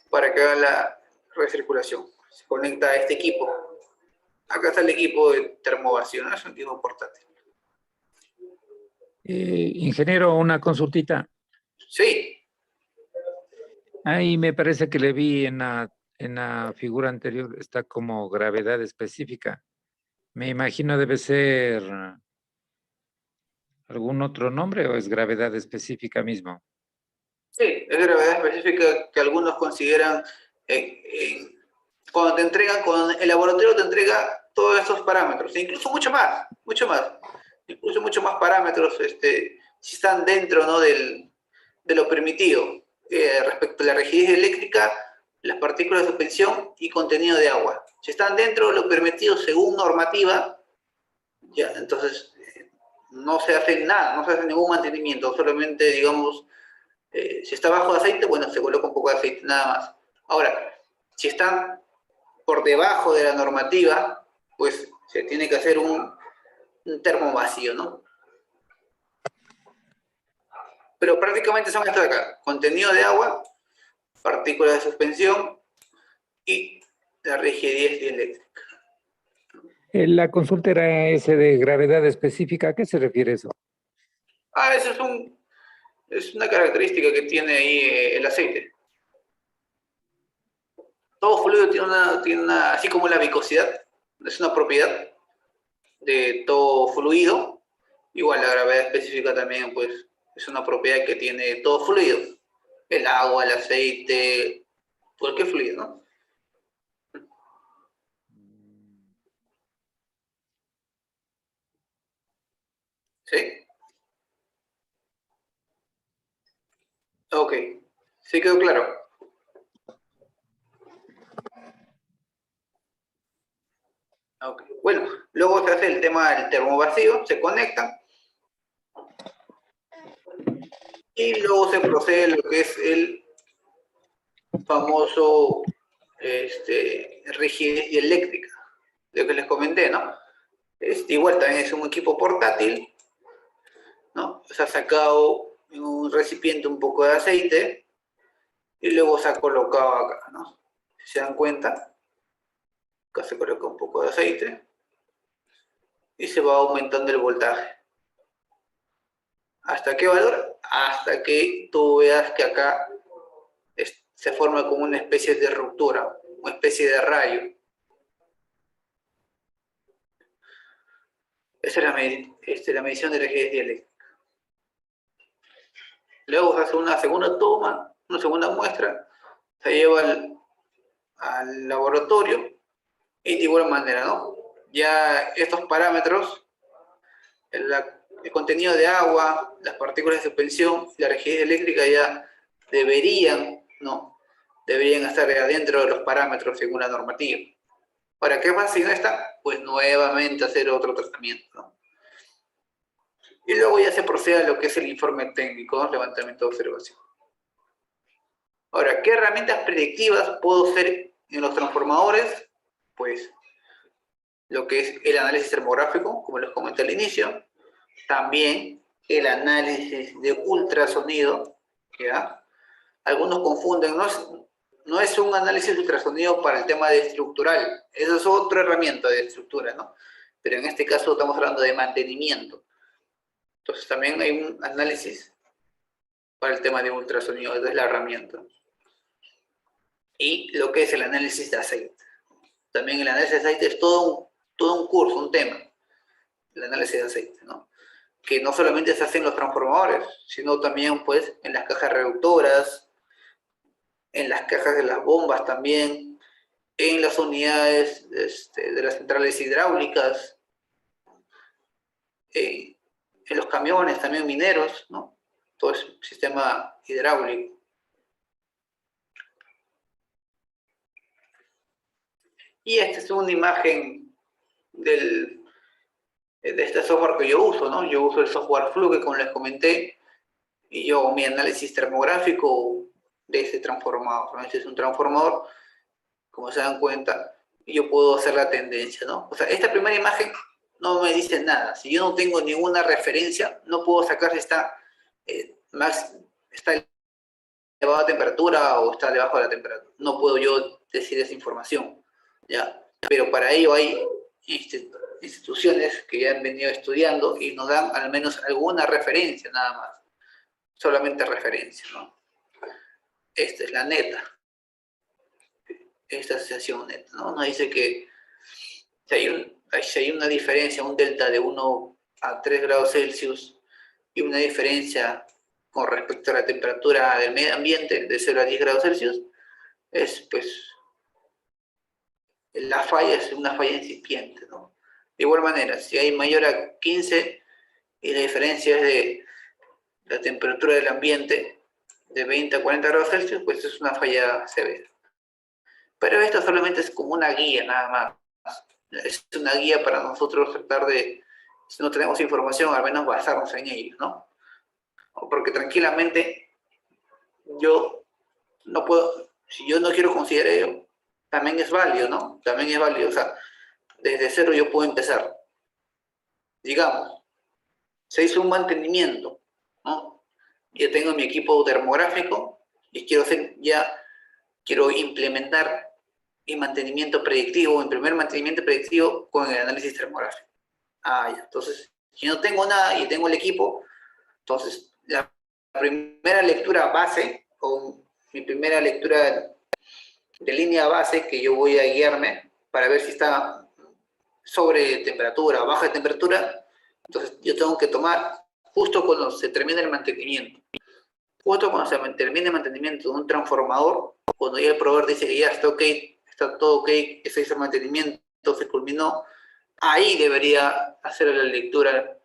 Para que haga la recirculación. Se conecta a este equipo. Acá está el equipo de termovacío, ¿no? Es un equipo portátil. Ingeniero, una consultita. Sí. Ahí me parece que le vi en la figura anterior, está como gravedad específica. Me imagino debe ser algún otro nombre o es gravedad específica mismo. Sí, es gravedad específica que algunos consideran, cuando te entregan, cuando el laboratorio te entrega todos estos parámetros, e incluso mucho más, incluso mucho más parámetros, si están dentro, ¿no? de lo permitido, respecto a la rigidez eléctrica, las partículas de suspensión y contenido de agua. Si están dentro de lo permitido según normativa, ya, entonces no se hace nada, no se hace ningún mantenimiento, solamente, digamos, si está bajo de aceite, bueno, se coloca un poco de aceite, nada más. Ahora, si están por debajo de la normativa, pues se tiene que hacer un termovacío, ¿no? Pero prácticamente son estos de acá: contenido de agua, partículas de suspensión y la rigidez dieléctrica. La consulta era ese de gravedad específica. ¿A qué se refiere eso? Eso es una característica que tiene ahí el aceite. Todo fluido tiene una, así como la viscosidad, es una propiedad de todo fluido. Igual la gravedad específica también, pues, es una propiedad que tiene todo fluido. El agua, el aceite, cualquier fluido, ¿no? ¿Sí? Ok. ¿Sí quedó claro? Okay. Bueno, luego se hace el tema del termovacío, se conectan y luego se procede a lo que es el famoso rigidez dieléctrica, lo que les comenté, ¿no? Igual también es un equipo portátil, ¿no? Se ha sacado en un recipiente un poco de aceite y luego se ha colocado acá, ¿no? Si se dan cuenta, acá se coloca un poco de aceite y se va aumentando el voltaje. ¿Hasta qué valor? Hasta que tú veas que acá se forma como una especie de ruptura, una especie de rayo. Esa es la medición de rigidez dieléctrica. Luego se hace una segunda toma, una segunda muestra, se lleva al laboratorio y de igual manera, ¿no? Ya estos parámetros, el contenido de agua, las partículas de suspensión, la rigidez eléctrica ya deberían, ¿no? Deberían estar adentro de los parámetros según la normativa. ¿Para qué más si no está? Pues nuevamente hacer otro tratamiento, ¿no? Y luego ya se procede a lo que es el informe técnico, ¿no? Levantamiento de observación. Ahora, ¿qué herramientas predictivas puedo hacer en los transformadores, pues lo que es el análisis termográfico, como les comenté al inicio, también el análisis de ultrasonido, ¿ya? Algunos confunden, no es un análisis de ultrasonido para el tema de estructural, esa es otra herramienta de estructura, ¿no? Pero en este caso estamos hablando de mantenimiento. Entonces también hay un análisis para el tema de ultrasonido, esa es la herramienta. Y lo que es el análisis de aceite. También el análisis de aceite es todo un curso, un tema, el análisis de aceite, ¿no? Que no solamente se hace en los transformadores, sino también pues en las cajas reductoras, en las cajas de las bombas también, en las unidades de las centrales hidráulicas, en los camiones también mineros, ¿no? Todo ese sistema hidráulico. Y esta es una imagen de este software que yo uso, ¿no? Yo uso el software Fluke, como les comenté, y yo hago mi análisis termográfico de este transformador, ¿no? Este es un transformador, como se dan cuenta, y yo puedo hacer la tendencia, ¿no? O sea, esta primera imagen no me dice nada. Si yo no tengo ninguna referencia, no puedo sacar si está, está elevada a temperatura o está debajo de la temperatura. No puedo yo decir esa información, ¿ya? Pero para ello hay instituciones que ya han venido estudiando y nos dan al menos alguna referencia, nada más. Solamente referencia, ¿no? Esta es la neta. Esta asociación neta, ¿no? Nos dice que si hay una diferencia, un delta de 1 a 3 grados Celsius y una diferencia con respecto a la temperatura del medio ambiente de 0 a 10 grados Celsius, es pues la falla es una falla incipiente, ¿no? De igual manera, si hay mayor a 15 y la diferencia es de la temperatura del ambiente de 20 a 40 grados Celsius, pues es una falla severa. Pero esto solamente es como una guía, nada más. Es una guía para nosotros tratar de, si no tenemos información, al menos basarnos en ello, ¿no? Porque tranquilamente yo no puedo, si yo no quiero considerar ello, también es válido, ¿no? También es válido, o sea, desde cero yo puedo empezar. Digamos, se hizo un mantenimiento, ¿no? Yo tengo mi equipo termográfico y quiero implementar el mantenimiento predictivo, el primer mantenimiento predictivo con el análisis termográfico. Ya. Entonces, si no tengo nada y tengo el equipo, entonces la primera lectura base, o mi primera lectura de línea base que yo voy a guiarme para ver si está sobre temperatura o baja temperatura, entonces yo tengo que tomar justo cuando se termina el mantenimiento. Justo cuando se termine el mantenimiento de un transformador, cuando ya el proveedor dice que ya está ok, está todo ok, ese es el mantenimiento, se culminó, ahí debería hacer la lectura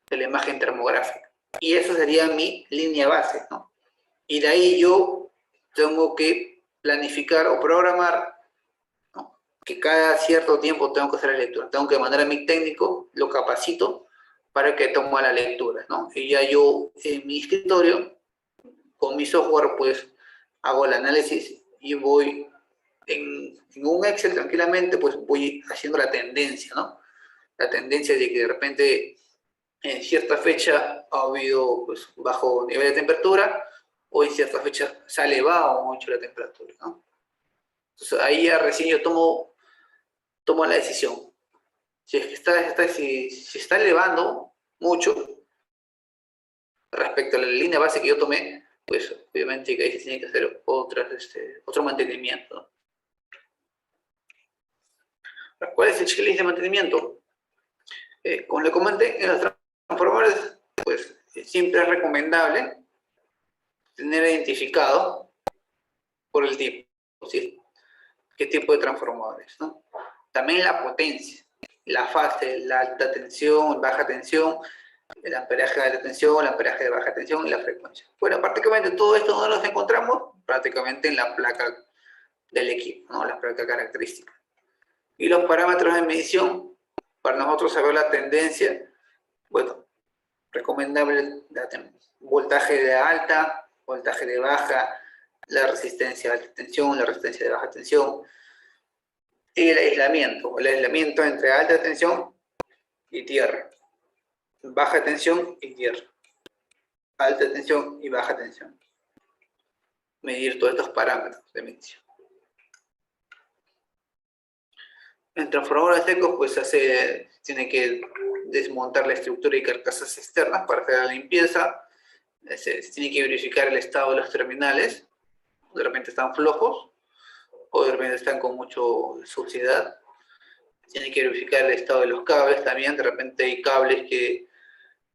de la imagen termográfica. Y eso sería mi línea base, ¿no? Y de ahí yo tengo que planificar o programar, ¿no? Que cada cierto tiempo tengo que hacer la lectura. Tengo que mandar a mi técnico, lo capacito para que tome la lectura, ¿no? Y ya yo en mi escritorio, con mi software, pues hago el análisis y voy en un Excel tranquilamente, pues voy haciendo la tendencia, ¿no? La tendencia de que de repente en cierta fecha ha habido pues, bajo nivel de temperatura o en cierta fecha se ha elevado mucho la temperatura, ¿no? Entonces ahí ya recién yo tomo la decisión. Si es que si está elevando mucho respecto a la línea base que yo tomé, pues obviamente que ahí se tiene que hacer otro mantenimiento, ¿no? ¿Cuál es el checklist de mantenimiento? Como le comenté, en los transformadores, pues siempre es recomendable tener identificado por el tipo, ¿sí? ¿Qué tipo de transformadores, ¿no? También la potencia, la fase, la alta tensión, baja tensión, el amperaje de alta tensión, el amperaje de baja tensión y la frecuencia. Bueno, prácticamente todo esto no lo encontramos prácticamente en la placa del equipo, ¿no? La placa característica. Y los parámetros de medición, para nosotros saber la tendencia, bueno, recomendable voltaje de alta, voltaje de baja, la resistencia de alta tensión, la resistencia de baja tensión, y el aislamiento entre alta tensión y tierra, baja tensión y tierra, alta tensión y baja tensión. Medir todos estos parámetros de medición. En transformadores secos, pues tiene que desmontar la estructura y carcasas externas para hacer la limpieza. Se tiene que verificar el estado de los terminales. De repente están flojos o de repente están con mucha suciedad. Tiene que verificar el estado de los cables también. De repente hay cables que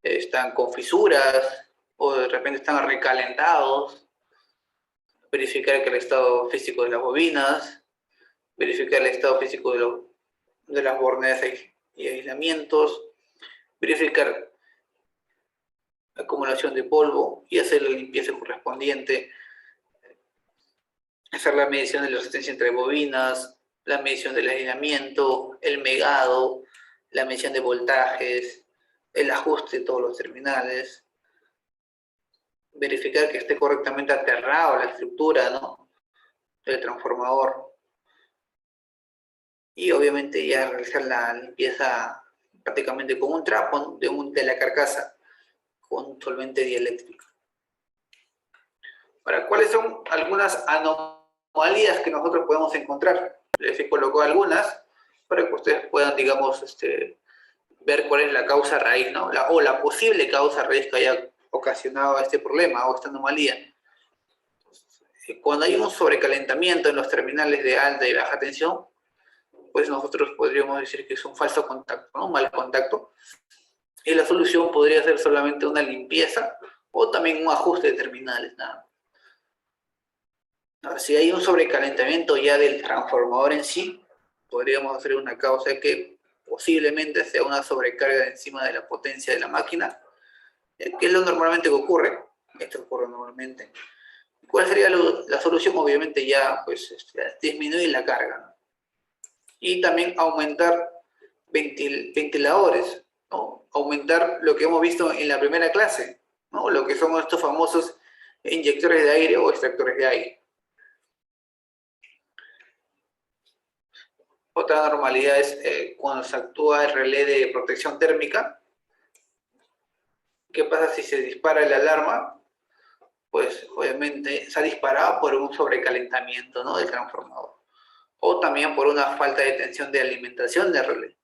están con fisuras o de repente están recalentados. Verificar que el estado físico de las bobinas. Verificar el estado físico de las borneas y aislamientos, verificar la acumulación de polvo y hacer la limpieza correspondiente, hacer la medición de la resistencia entre bobinas, la medición del aislamiento, el megado, la medición de voltajes, el ajuste de todos los terminales, verificar que esté correctamente aterrado la estructura, ¿no?, del transformador. Y obviamente ya realizar la limpieza prácticamente con un trapo, ¿no?, de la carcasa con solvente dieléctrico. Ahora, ¿cuáles son algunas anomalías que nosotros podemos encontrar? Les colocó algunas para que ustedes puedan, digamos, ver cuál es la causa raíz, ¿no?, o la posible causa raíz que haya ocasionado este problema o esta anomalía. Cuando hay un sobrecalentamiento en los terminales de alta y baja tensión, pues nosotros podríamos decir que es un falso contacto, ¿no?, un mal contacto. Y la solución podría ser solamente una limpieza o también un ajuste de terminales, nada. Ahora, si hay un sobrecalentamiento ya del transformador en sí, podríamos hacer una causa que posiblemente sea una sobrecarga encima de la potencia de la máquina, que es lo normalmente que ocurre. Esto ocurre normalmente. ¿Cuál sería la solución? Obviamente ya, pues, disminuir la carga, ¿no?, y también aumentar ventiladores, ¿no?, aumentar lo que hemos visto en la primera clase, ¿no?, lo que son estos famosos inyectores de aire o extractores de aire. Otra anormalidad es cuando se actúa el relé de protección térmica. ¿Qué pasa si se dispara la alarma? Pues obviamente se ha disparado por un sobrecalentamiento, ¿no?, del transformador, o también por una falta de tensión de alimentación del relé.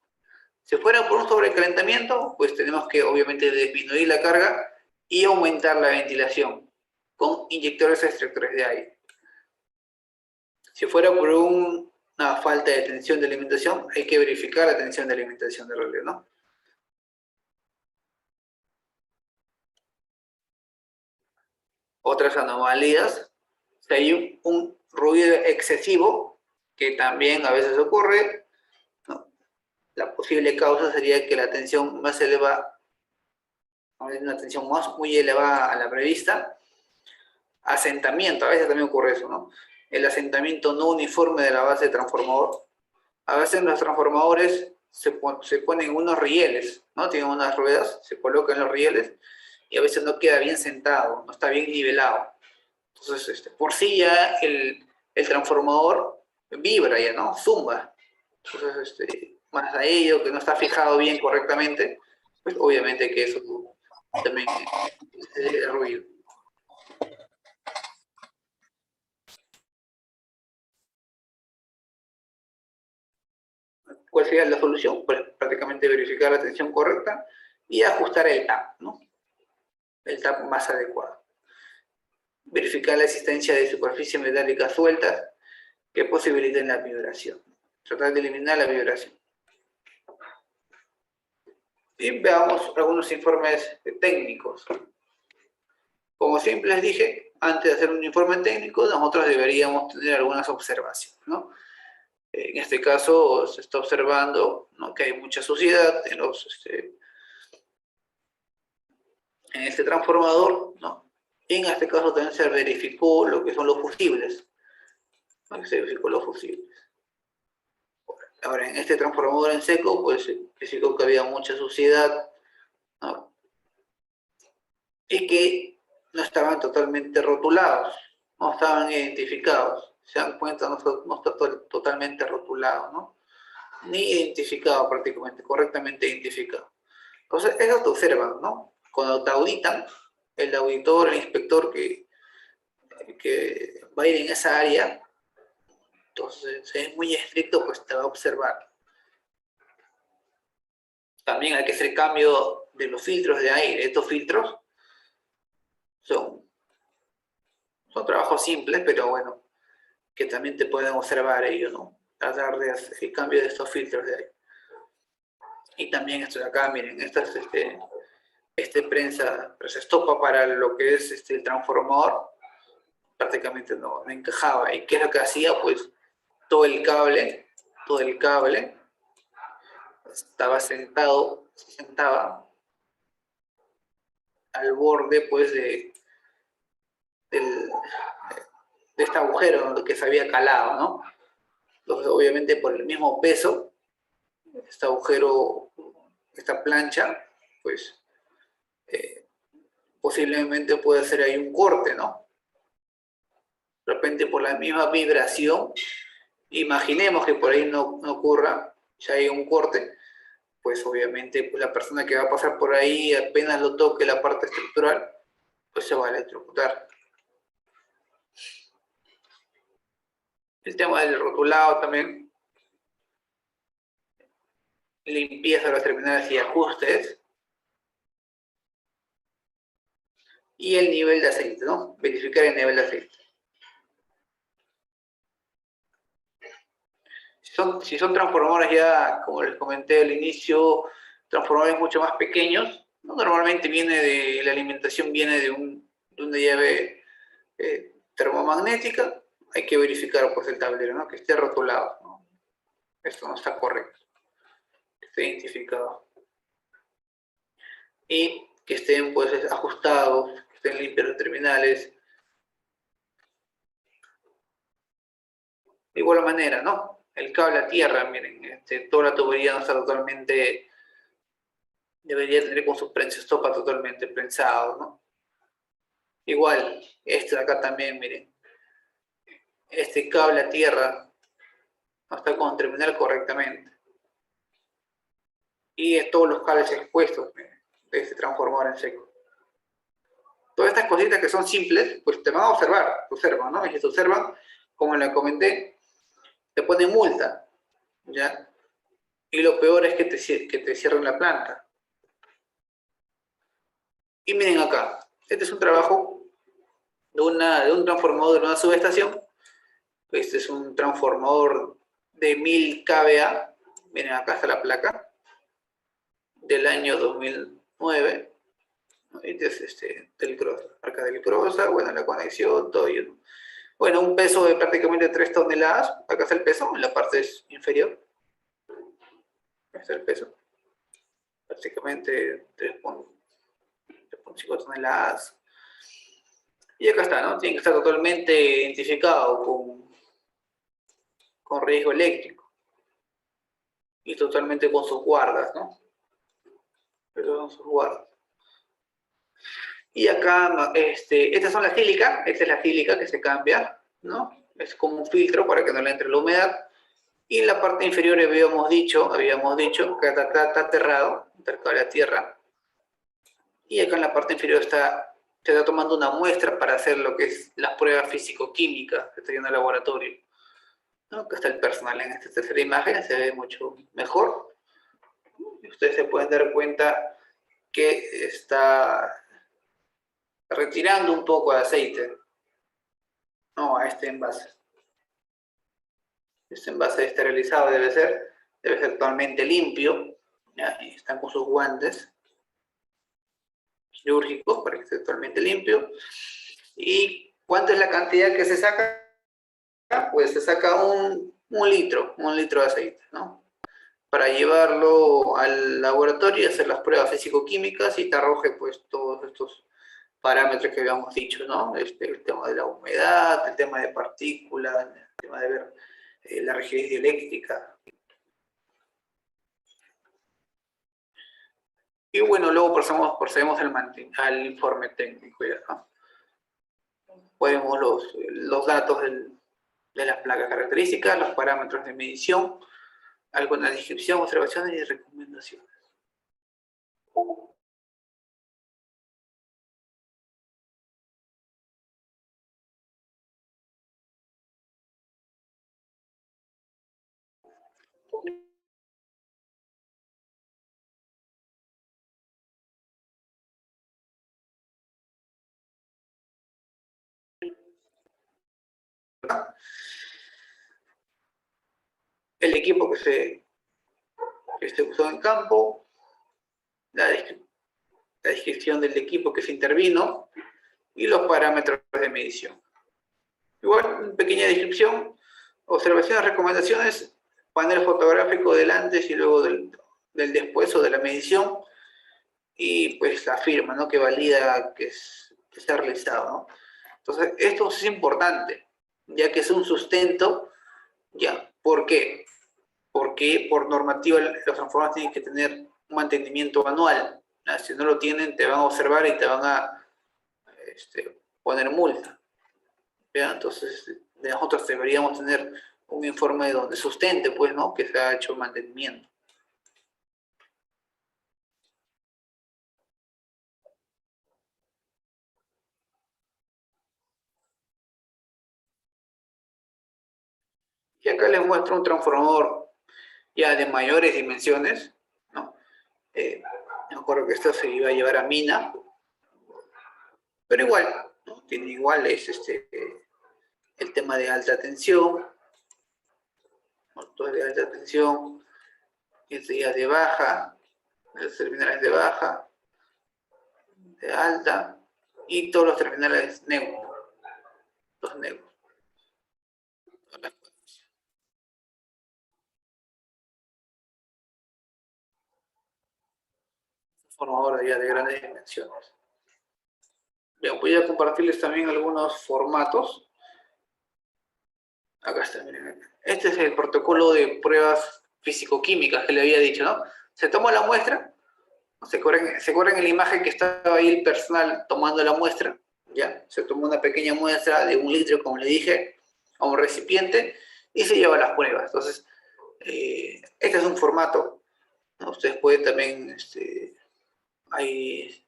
Si fuera por un sobrecalentamiento, pues tenemos que obviamente disminuir la carga y aumentar la ventilación con inyectores extractores de aire. Si fuera por una falta de tensión de alimentación, hay que verificar la tensión de alimentación del relé, ¿no? Otras anomalías, si hay un ruido excesivo, que también a veces ocurre, ¿no?, la posible causa sería que la tensión más elevada, una tensión muy elevada a la prevista, asentamiento, a veces también ocurre eso, ¿no?, el asentamiento no uniforme de la base de transformador. A veces los transformadores se ponen unos rieles, ¿no?, tienen unas ruedas, se colocan los rieles y a veces no queda bien sentado, no está bien nivelado. Entonces, por sí ya el transformador vibra ya, ¿no?, zumba. Entonces, más a ello, que no está fijado bien correctamente, pues obviamente que eso también es ruido. ¿Cuál sería la solución? Pues prácticamente verificar la tensión correcta y ajustar el tap, ¿no?, el tap más adecuado. Verificar la existencia de superficies metálicas sueltas que posibiliten la vibración. Tratar de eliminar la vibración. Y veamos algunos informes técnicos. Como siempre les dije, antes de hacer un informe técnico, nosotros deberíamos tener algunas observaciones, ¿no? En este caso se está observando, ¿no?, que hay mucha suciedad en este transformador, ¿no? Y en este caso también se verificó lo que son los fusibles, ¿no?, se verificó los fusibles. Ahora, en este transformador en seco, pues se verificó que había mucha suciedad, ¿no?, y que no estaban totalmente rotulados, no estaban identificados. Se dan cuenta, no está totalmente rotulado, ¿no? Ni identificado prácticamente, correctamente identificado. Entonces, eso te observan, ¿no? Cuando te auditan, el auditor, el inspector que va a ir en esa área, entonces, si es muy estricto, pues te va a observar. También hay que hacer cambio de los filtros de aire. Estos filtros son trabajos simples, pero bueno, que también te pueden observar ellos, ¿no? Tratar de hacer el cambio de estos filtros de aire. Y también esto de acá, miren, esta es prensa estopa para lo que es el transformador, prácticamente no encajaba. ¿Y qué es lo que hacía? Pues todo el cable estaba se sentaba al borde, pues, de este agujero que se había calado, ¿no? Entonces, obviamente, por el mismo peso, este agujero, esta plancha, pues, posiblemente puede ser ahí un corte, ¿no? De repente, por la misma vibración, imaginemos que por ahí no ocurra, ya hay un corte, pues obviamente pues la persona que va a pasar por ahí, apenas lo toque la parte estructural, pues se va a electrocutar. El tema del rotulado también, limpieza de los terminales y ajustes, y el nivel de aceite, ¿no? Verificar el nivel de aceite. Si son transformadores ya, como les comenté al inicio, transformadores mucho más pequeños, ¿no? Normalmente la alimentación viene de una llave termomagnética, hay que verificar pues el tablero, ¿no? Que esté rotulado, ¿no? Esto no está correcto, que esté identificado. Y que estén pues ajustados, que estén limpios los terminales. De igual manera, ¿no? El cable a tierra, miren, toda la tubería no está totalmente, debería tener con su prensa estopa totalmente prensado, ¿no? Igual, este de acá también, miren, este cable a tierra no está con terminal correctamente. Y todos los cables expuestos, miren, de este transformador en seco. Todas estas cositas que son simples, pues te van a observar, te observan, ¿no? Y si te observan, como les comenté, te ponen multa, ¿ya? Y lo peor es que te cierren la planta. Y miren acá, este es un trabajo de un transformador de una subestación. Este es un transformador de 1000 kVA. Miren, acá está la placa del año 2009. Este es del Cross, marca del Cross, bueno, la conexión, todo ello. Bueno, un peso de prácticamente 3 toneladas. Acá está el peso, en la parte inferior. Acá está el peso. Prácticamente 3,5 toneladas. Y acá está, ¿no? Tiene que estar totalmente identificado con riesgo eléctrico. Y totalmente con sus guardas, ¿no? Pero con sus guardas. Y acá, estas son las sílica, esta es la sílica que se cambia, ¿no? Es como un filtro para que no le entre la humedad. Y en la parte inferior habíamos dicho que está aterrado, cerca de la tierra. Y acá en la parte inferior se está tomando una muestra para hacer lo que es las pruebas físico-químicas que está en el laboratorio, ¿no? Acá está el personal en esta tercera imagen, se ve mucho mejor. Y ustedes se pueden dar cuenta que está retirando un poco de aceite, ¿no? A este envase. Este envase esterilizado debe ser totalmente limpio, ¿ya? Y están con sus guantes quirúrgicos para que esté totalmente limpio. ¿Y cuánto es la cantidad que se saca? Pues se saca un litro de aceite, ¿no? Para llevarlo al laboratorio y hacer las pruebas físico-químicas y te arroje pues todos estos parámetros que habíamos dicho, ¿no? El tema de la humedad, el tema de partículas, el tema de ver la rigidez dieléctrica. Y bueno, luego procedemos al informe técnico, ¿ya? ¿No? Podemos los datos de las placas características, los parámetros de medición, alguna descripción, observaciones y recomendaciones. El equipo que se usó en campo, la descripción del equipo que se intervino y los parámetros de medición. Igual, una pequeña descripción, observaciones, recomendaciones, panel fotográfico del antes y luego del después o de la medición, y pues la firma, ¿no? Que valida que está realizado, ¿no? Entonces, esto es importante, ya que es un sustento, ¿ya? ¿Por qué? Porque por normativa los transformadores tienen que tener un mantenimiento anual. ¿No? Si no lo tienen, te van a observar y te van a poner multa. ¿Ya? Entonces, nosotros deberíamos tener un informe donde sustente, pues, ¿no? Que se ha hecho mantenimiento. Y acá les muestro un transformador ya de mayores dimensiones, ¿no? Me acuerdo que esto se iba a llevar a mina, pero igual, ¿no? Tiene igual el tema de alta tensión, motores de alta tensión, ya de baja, los terminales de baja, de alta, y todos los terminales neutros, los neutros. Transformador ya de grandes dimensiones. Bien, voy a compartirles también algunos formatos. Acá está, miren. Este es el protocolo de pruebas físico-químicas que le había dicho, ¿no? Se toma la muestra, se acuerdan en la imagen que estaba ahí el personal tomando la muestra, ¿ya? Se tomó una pequeña muestra de 1 litro, como le dije, a un recipiente y se lleva a las pruebas. Entonces, este es un formato, ¿no? Ustedes pueden también ahí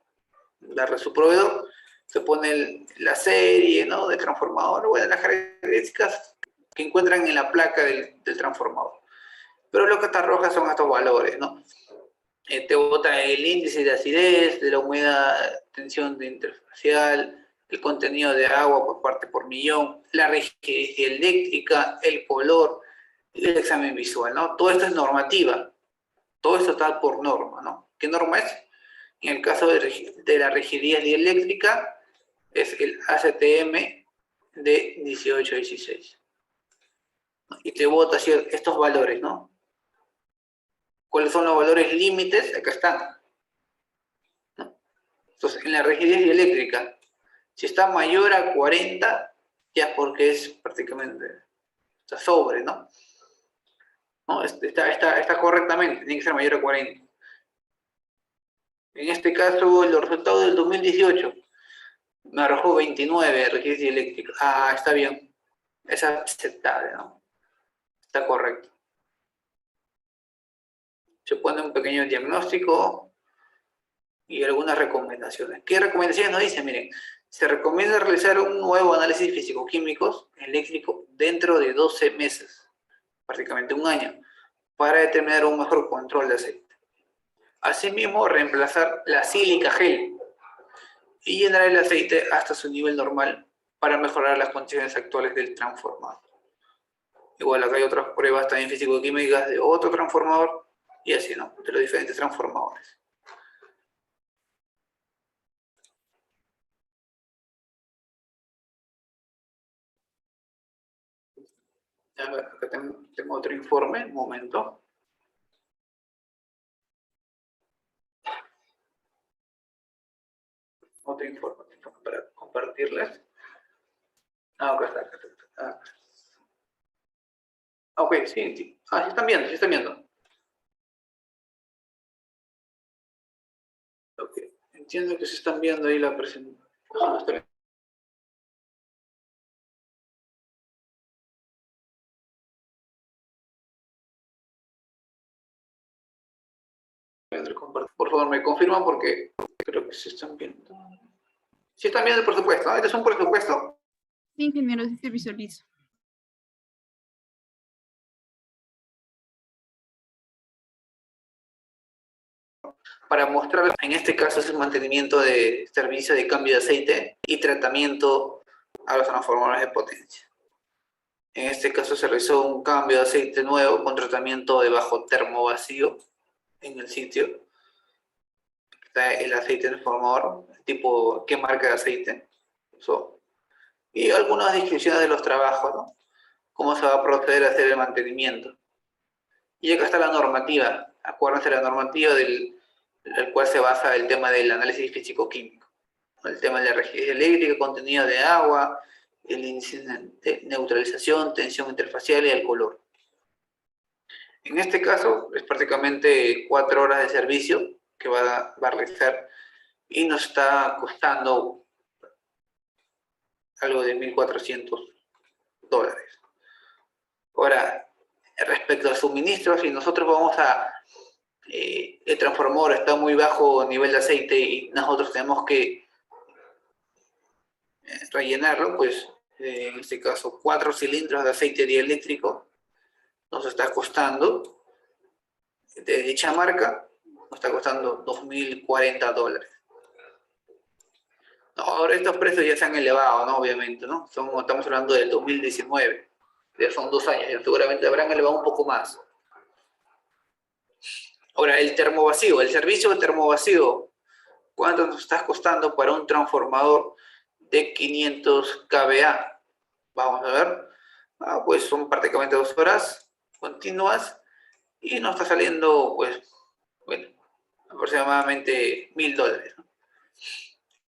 darle a su proveedor, se pone la serie, ¿no? Del transformador, bueno, las características que encuentran en la placa del transformador. Pero lo que está roja son estos valores, ¿no? Te bota el índice de acidez, de la humedad, tensión de interfacial, el contenido de agua por parte por millón, la rigidez eléctrica, el color y el examen visual, ¿no? Todo esto es normativa, todo esto está por norma, ¿no? ¿Qué norma es? En el caso de la rigidez dieléctrica, es el ACTM de 1816. Y te bota estos valores, ¿no? ¿Cuáles son los valores límites? Acá están, ¿no? Entonces, en la rigidez dieléctrica, si está mayor a 40, ya es porque es prácticamente, está sobre, ¿no? ¿No? Está correctamente, tiene que ser mayor a 40. En este caso, los resultados del 2018 me arrojó 29 rigidez dieléctrica. Ah, está bien. Es aceptable, ¿no? Está correcto. Se pone un pequeño diagnóstico y algunas recomendaciones. ¿Qué recomendaciones nos dicen? Miren, se recomienda realizar un nuevo análisis físico-químicos eléctrico dentro de 12 meses, prácticamente un año, para determinar un mejor control de aceite. Asimismo, reemplazar la sílica gel y llenar el aceite hasta su nivel normal para mejorar las condiciones actuales del transformador. Igual acá hay otras pruebas también físico-químicas de otro transformador y así, ¿no? De los diferentes transformadores. A ver, acá tengo otro informe, un momento. Otro informe para compartirles. Acá está. Ah. Ok, sí, sí. Ah, sí están viendo, sí están viendo. Ok, entiendo que se están viendo ahí la presentación. Por favor, me confirman porque creo que se están viendo. Sí están viendo el presupuesto, ¿no? Este es un presupuesto. Sí, ingeniero, sí se visualiza. Para mostrar, en este caso es el mantenimiento de servicio de cambio de aceite y tratamiento a los transformadores de potencia. En este caso se realizó un cambio de aceite nuevo con tratamiento de bajo termo vacío en el sitio. Está el aceite transformador, tipo qué marca de aceite usó. Y algunas descripciones de los trabajos, ¿no? Cómo se va a proceder a hacer el mantenimiento. Y acá está la normativa. Acuérdense la normativa del cual se basa el tema del análisis físico-químico. El tema de la rigidez eléctrica, contenido de agua, el índice de neutralización, tensión interfacial y el color. En este caso es prácticamente 4 horas de servicio que va a realizar y nos está costando algo de $1.400. Ahora, respecto al suministro, si nosotros vamos a... el transformador está muy bajo nivel de aceite y nosotros tenemos que rellenarlo, pues en este caso 4 cilindros de aceite dieléctrico nos está costando, de dicha marca, nos está costando $2.040. No, ahora estos precios ya se han elevado, ¿no? Obviamente, ¿no? Estamos hablando del 2019, ya son 2 años, ya seguramente habrán elevado un poco más. Ahora, el termovacío, el servicio de termovacío, ¿cuánto nos está costando para un transformador de 500 kVA? Vamos a ver. Pues son prácticamente 2 horas continuas y nos está saliendo, pues, bueno, aproximadamente $1.000, ¿no?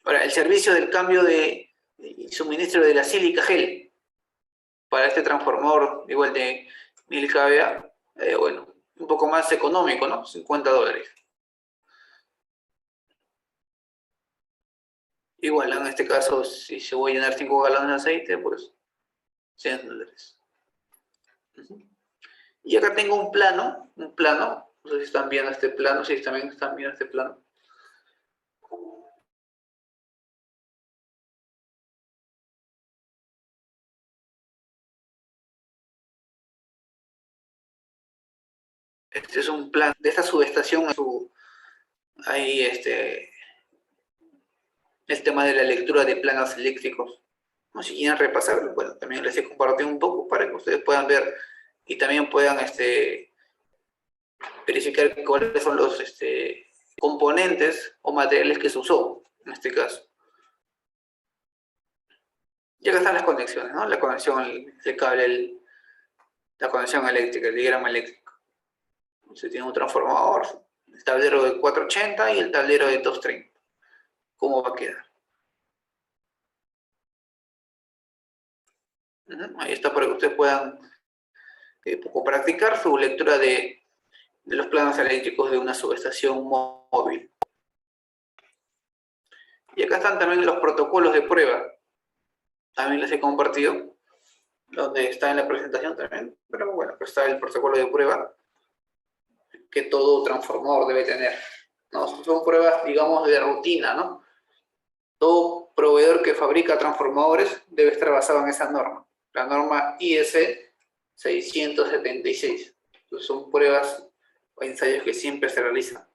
Ahora, el servicio del cambio de suministro de la sílica gel para este transformador igual de 1000 kVA, bueno, un poco más económico, ¿no? $50. Igual, en este caso, si se voy a llenar 5 galones de aceite, pues $100. Y acá tengo un plano, no sé si están viendo este plano, si también están viendo este plano. Este es un plan de esta subestación, ahí el tema de la lectura de planos eléctricos. ¿No? Si quieren repasarlo, bueno, también les he compartido un poco para que ustedes puedan ver y también puedan verificar cuáles son los componentes o materiales que se usó en este caso. Y acá están las conexiones, ¿no? La conexión, el cable, la conexión eléctrica, el diagrama eléctrico. Se tiene un transformador, el tablero de 480 y el tablero de 230. ¿Cómo va a quedar? Ahí está para que ustedes puedan poco practicar su lectura de los planos eléctricos de una subestación móvil. Y acá están también los protocolos de prueba. También les he compartido, donde está en la presentación también, pero bueno, pues está el protocolo de prueba que todo transformador debe tener, ¿no? Son pruebas, digamos, de rutina, ¿no? Todo proveedor que fabrica transformadores debe estar basado en esa norma, la norma IS 676. Entonces son pruebas o ensayos que siempre se realizan.